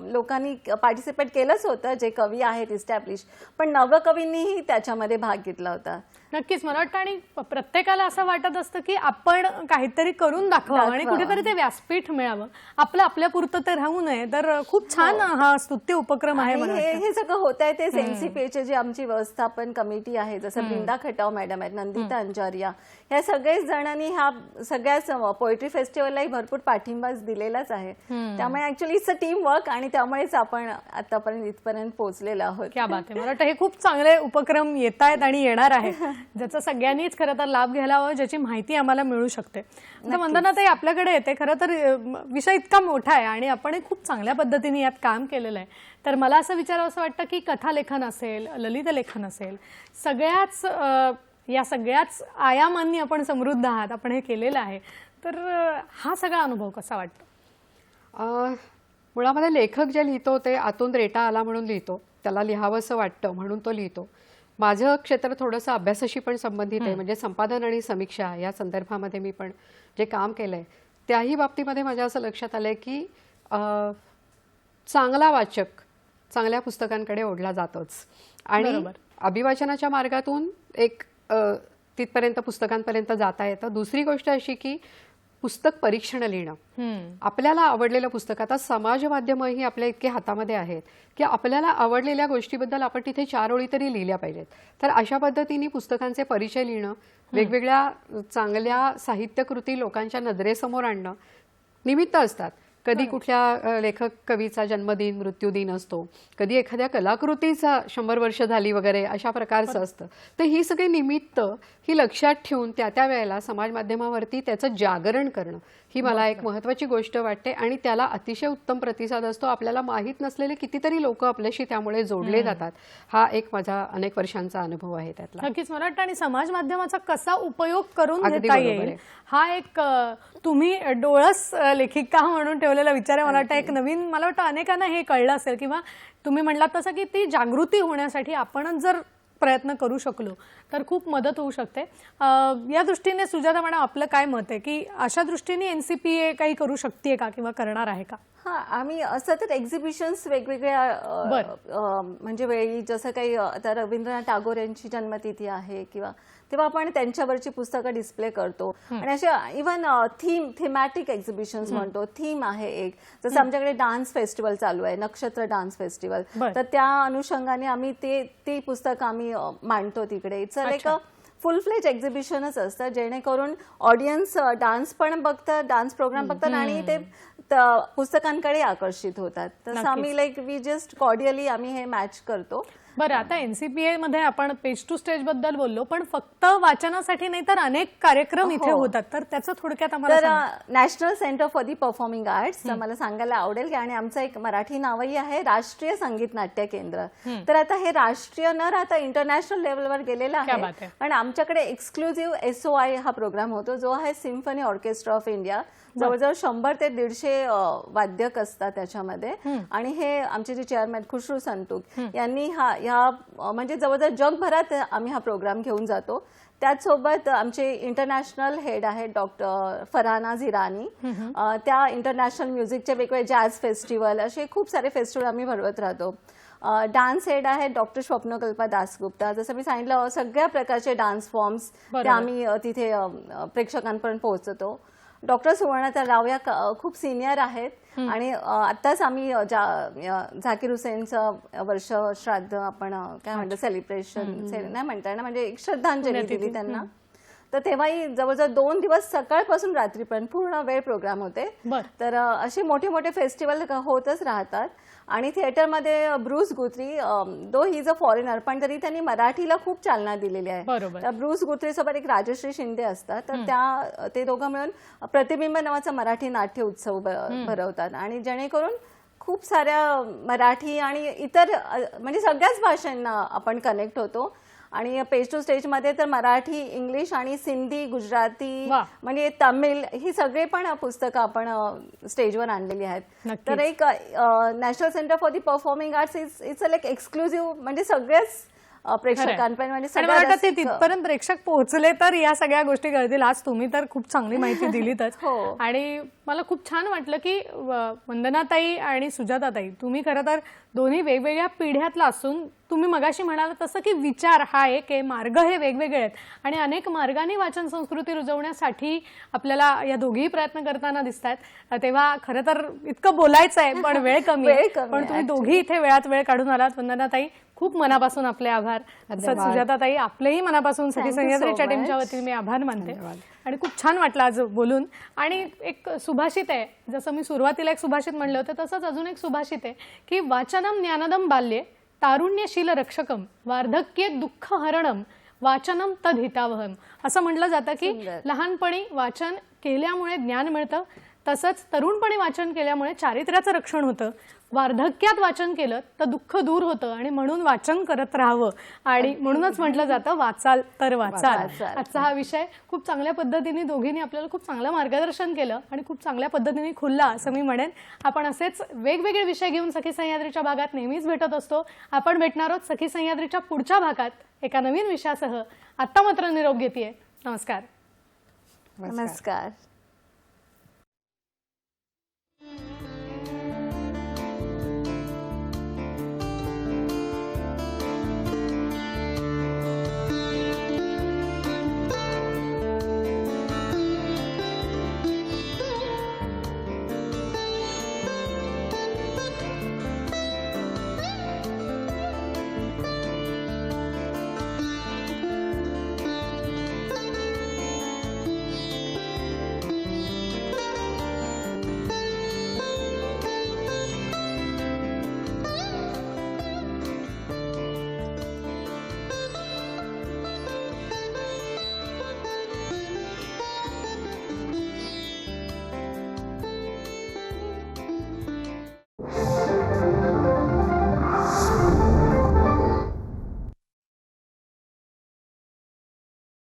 लोकांनी पार्टिसिपेट केलंच होतं, जे कवी आहेत इस्टॅब्लिश, पण नवकवींनीही त्याच्यामध्ये भाग घेतला होता. नक्कीच. मला वाटतं, आणि प्रत्येकाला असं वाटत असतं की आपण काहीतरी करून दाखवावं आणि कुठेतरी ते व्यासपीठ मिळावं, आपलं आपल्यापुरतं ते राहू नये. तर खूप छान हा स्तुत्य उपक्रम आहे. हे सगळं होत आहे तेच एनसीपीचे जे आमची व्यवस्थापन कमिटी आहे, जसं बृंदा खटाव मॅडम आहेत, नंदिता अंजारिया, ह्या सगळेच जणांनी ह्या सगळ्याच पोएट्री फेस्टिवललाही भरपूर पाठिंबा दिलेलाच आहे. त्यामुळे actually it's a team work, आणि त्यामुळेच आपण आतापर्यंत इथपर्यंत पोहोचलेलो आहोत. क्या बात आहे. मला वाटतं हे खूप चांगले उपक्रम येत आहेत आणि येणार आहेत, ज्याचा सगळ्यांनीच खरं तर लाभ घ्यायला हवा, ज्याची माहिती आम्हाला मिळू शकते. तर वंदनाताई आपल्याकडे येते. खरं तर विषय इतका मोठा आहे आणि आपण खूप चांगल्या पद्धतीने यात काम केलेलं आहे. तर मला असं विचारावं असं वाटतं की कथालेखन असेल, ललित लेखन असेल, या सगळ्याच आयामांनी आपण समृद्ध आहात, आपण हे केलेलं आहे. तर हा सगळा अनुभव कसा वाटतो? मुळामध्ये लेखक जे लिहितो ते आतून रेटा आला म्हणून लिहितो, त्याला लिहावंसं वाटतं म्हणून तो लिहितो. माझं क्षेत्र थोडंसं अभ्यासाशी पण संबंधित आहे, म्हणजे संपादन आणि समीक्षा या संदर्भामध्ये मी पण जे काम केलं आहे त्याही बाबतीमध्ये माझ्या असं लक्षात आलं आहे की चांगला वाचक, चांगल्या पुस्तकांकडे ओढला जातोच. आणि अभिवाचनाच्या मार्गातून एक तिथपर्यंत पुस्तकांपर्यंत जाता येतं. दुसरी गोष्ट अशी की पुस्तक परीक्षण लिहिणं, आपल्याला आवडलेलं पुस्तक. आता समाज माध्यमही आपल्या इतके हातामध्ये आहेत की आपल्याला आवडलेल्या गोष्टीबद्दल आपण तिथे 4 ओळी तरी लिहिल्या पाहिजेत. तर अशा पद्धतीने पुस्तकांचे परिचय लिहिणं, वेगवेगळ्या चांगल्या साहित्यकृती लोकांच्या नजरेसमोर आणणं. निमित्त असतात, कधी कुठल्या लेखक कवीचा जन्मदिन मृत्यूदिन असतो, कधी एखाद्या कलाकृतीचा 100 वर्ष झाली वगैरे अशा प्रकारचं असतं. तर ही सगळी निमित्त ही लक्षात ठेवून त्या वेळेला समाज माध्यमावरती त्याचं जागरण करणं ही मला एक महत्त्वाची गोष्ट वाटते. आणि त्याला अतिशय उत्तम प्रतिसाद असतो. आपल्याला माहीत नसलेले कितीतरी लोक आपल्याशी त्यामुळे जोडले जातात. हा एक माझा अनेक वर्षांचा अनुभव आहे त्यातला. नक्कीच मला वाटतं. आणि समाज माध्यमाचा कसा उपयोग करून घेता येईल हा एक तुम्ही डोळस लेखिका म्हणून ठेवलेला विचार आहे. मला वाटतं एक नवीन, मला वाटतं अनेकांना हे कळलं असेल किंवा तुम्ही म्हणलात तसं की ती जागृती होण्यासाठी आपणच जर प्रयत्न करू शकलो तर खूप मदत होऊ शकते. या दृष्टीने सुजाता मॅडम आपलं काय मत आहे की अशा दृष्टीने एनसीपीए काही करू शकते का किंवा करणार आहे का? हा, आम्ही असं तर एक्झिबिशन्स वेगवेगळ्या म्हणजे वेळी, जसं काही आता रवींद्रनाथ टागोर यांची जन्मतिथी आहे किंवा तेव्हा आपण त्यांच्यावरची पुस्तकं डिस्प्ले करतो. आणि असे इव्हन थीमॅटिक एक्झिबिशन्स म्हणतो, थीम आहे एक, जसं आमच्याकडे डान्स फेस्टिवल चालू आहे, नक्षत्र डान्स फेस्टिवल, तर त्या अनुषंगाने आम्ही ती पुस्तकं आम्ही मांडतो तिकडे. इट्स लाईक अ फुल फ्लेज एक्झिबिशनच असतं, जेणेकरून ऑडियन्स डान्स पण बघतात, डान्स प्रोग्राम बघतात आणि ते पुस्तकांकडे आकर्षित होतात. तसं आम्ही लाईक वी जस्ट कॉर्डियली आम्ही हे मॅच करतो. बरं, आता एनसीपीए मध्ये आपण पेज टू स्टेज बद्दल बोललो, पण फक्त वाचनासाठी नाही तर अनेक कार्यक्रम इथे होतात, तर त्याचं थोडक्यात आम्हाला तर national centre for the performing arts मला सांगायला आवडेल की, आणि आमचं एक मराठी नावही आहे राष्ट्रीय संगीत नाट्य केंद्र. तर आता हे राष्ट्रीय न राहता इंटरनॅशनल लेवलवर गेलेलं आहे. आणि आमच्याकडे एक्सक्लुझिव्ह SOI हा प्रोग्राम होतो, जो आहे सिम्फनी ऑर्केस्ट्रा ऑफ इंडिया. जवळजवळ 100 ते 150 वाद्यक असतात त्याच्यामध्ये. आणि हे आमचे जे चेअरमॅन खुशरू संतूक यांनी ह्या म्हणजे जवळजवळ जगभरात आम्ही हा प्रोग्राम घेऊन जातो. त्याचसोबत आमचे इंटरनॅशनल हेड आहेत डॉक्टर फरहाना झिरानी, त्या इंटरनॅशनल म्युझिकचे वेगवेगळे जॅझ फेस्टिवल, असे खूप सारे फेस्टिवल आम्ही भरवत राहतो. डान्स हेड आहे डॉक्टर स्वप्नकल्पा दासगुप्ता. जसं मी सांगितलं, सगळ्या प्रकारचे डान्स फॉर्म्स ते आम्ही तिथे प्रेक्षकांपर्यंत पोहोचतो. डॉक्टर सुवर्णता राव या खूप सिनियर आहेत आणि आत्ताच आम्ही झाकीर हुसेनचं वर्ष श्राद्ध आपण काय म्हणतो सेलिब्रेशन नाही म्हणता येणार, म्हणजे एक श्रद्धांजली दिली त्यांना. तर तेव्हाही जवळजवळ 2 दिवस सकाळपासून रात्रीपर्यंत पूर्ण वेळ प्रोग्राम होते. तर असे मोठे मोठे फेस्टिवल होतच राहतात. आणि थिएटरमध्ये Bruce Guthrie, though he is a foreigner, पण तरी त्यांनी मराठीला खूप चालना दिलेली आहे. तर ब्रूस गुथ्री सोबत एक राजश्री शिंदे असतात, तर ते दोघं मिळून प्रतिबिंब नावाचा मराठी नाट्य उत्सव भरवतात. आणि जेणेकरून खूप साऱ्या मराठी आणि इतर म्हणजे सगळ्याच भाषांना आपण कनेक्ट होतो. आणि पेज टू स्टेज मध्ये तर मराठी, इंग्लिश आणि सिंधी, गुजराती म्हणजे तमिळ ही सगळे पण पुस्तकं आपण स्टेजवर आणलेली आहेत. तर एक national centre for the performing arts it's like exclusive, म्हणजे सगळेच प्रेक्षकांपर्यंत म्हणजे ते तिथपर्यंत प्रेक्षक पोहोचले तर या सगळ्या गोष्टी कळतील. आज तुम्ही तर खूप चांगली माहिती दिलीतच. आणि मला खूप छान वाटलं की वंदनाताई आणि सुजाताताई तुम्ही खरं तर दोन्ही वेगवेगळ्या पिढ्यातला असून तुम्ही मगाशी म्हणाला तसं की विचार हा एक आहे, मार्ग हे वेगवेगळे आहेत आणि अनेक मार्गाने वाचन संस्कृती रुजवण्यासाठी आपल्याला या दोघेही प्रयत्न करताना दिसत आहेत. तेव्हा खरं तर इतकं बोलायचं आहे पण वेळ कमी आहे, पण तुम्ही दोघी इथे वेळात वेळ काढून आलात. वंदनाताई खूप मनापासून आपले आभार. सुजाताताई आपलेही मनापासून सखी सह्याद्रीच्या टीमच्या वतीने मी आभार मानते. आणि खूप छान वाटलं आज बोलून. आणि एक सुभाषित आहे, जसं मी सुरुवातीला एक सुभाषित म्हणलं होतं तसंच अजून एक सुभाषित आहे की वाचनम ज्ञानदम बाल्ये तारुण्यशील रक्षकम वार्धक्ये दुःख हरणम वाचनम तद्हितावहम. असं म्हटलं जातं की लहानपणी वाचन केल्यामुळे ज्ञान मिळतं, तसंच तरुणपणी वाचन केल्यामुळे चारित्र्याचं रक्षण होतं, वार्धक्यात वाचन केलं तर दुःख दूर होतं आणि म्हणून वाचन करत राहावं. आणि म्हणूनच म्हटलं जातं वाचाल तर वाचाल. आजचा हा विषय खूप चांगल्या पद्धतीने दोघींनी आपल्याला खूप चांगलं मार्गदर्शन केलं आणि खूप चांगल्या पद्धतीने खुलला असं मी म्हणेन. आपण असेच वेगवेगळे विषय घेऊन सखी सह्याद्रीच्या भागात नेहमीच भेटत असतो. आपण भेटणार आहोत सखी सह्याद्रीच्या पुढच्या भागात एका नवीन विषयासह. आत्ता मात्र निरोप घेतेय. नमस्कार. नमस्कार.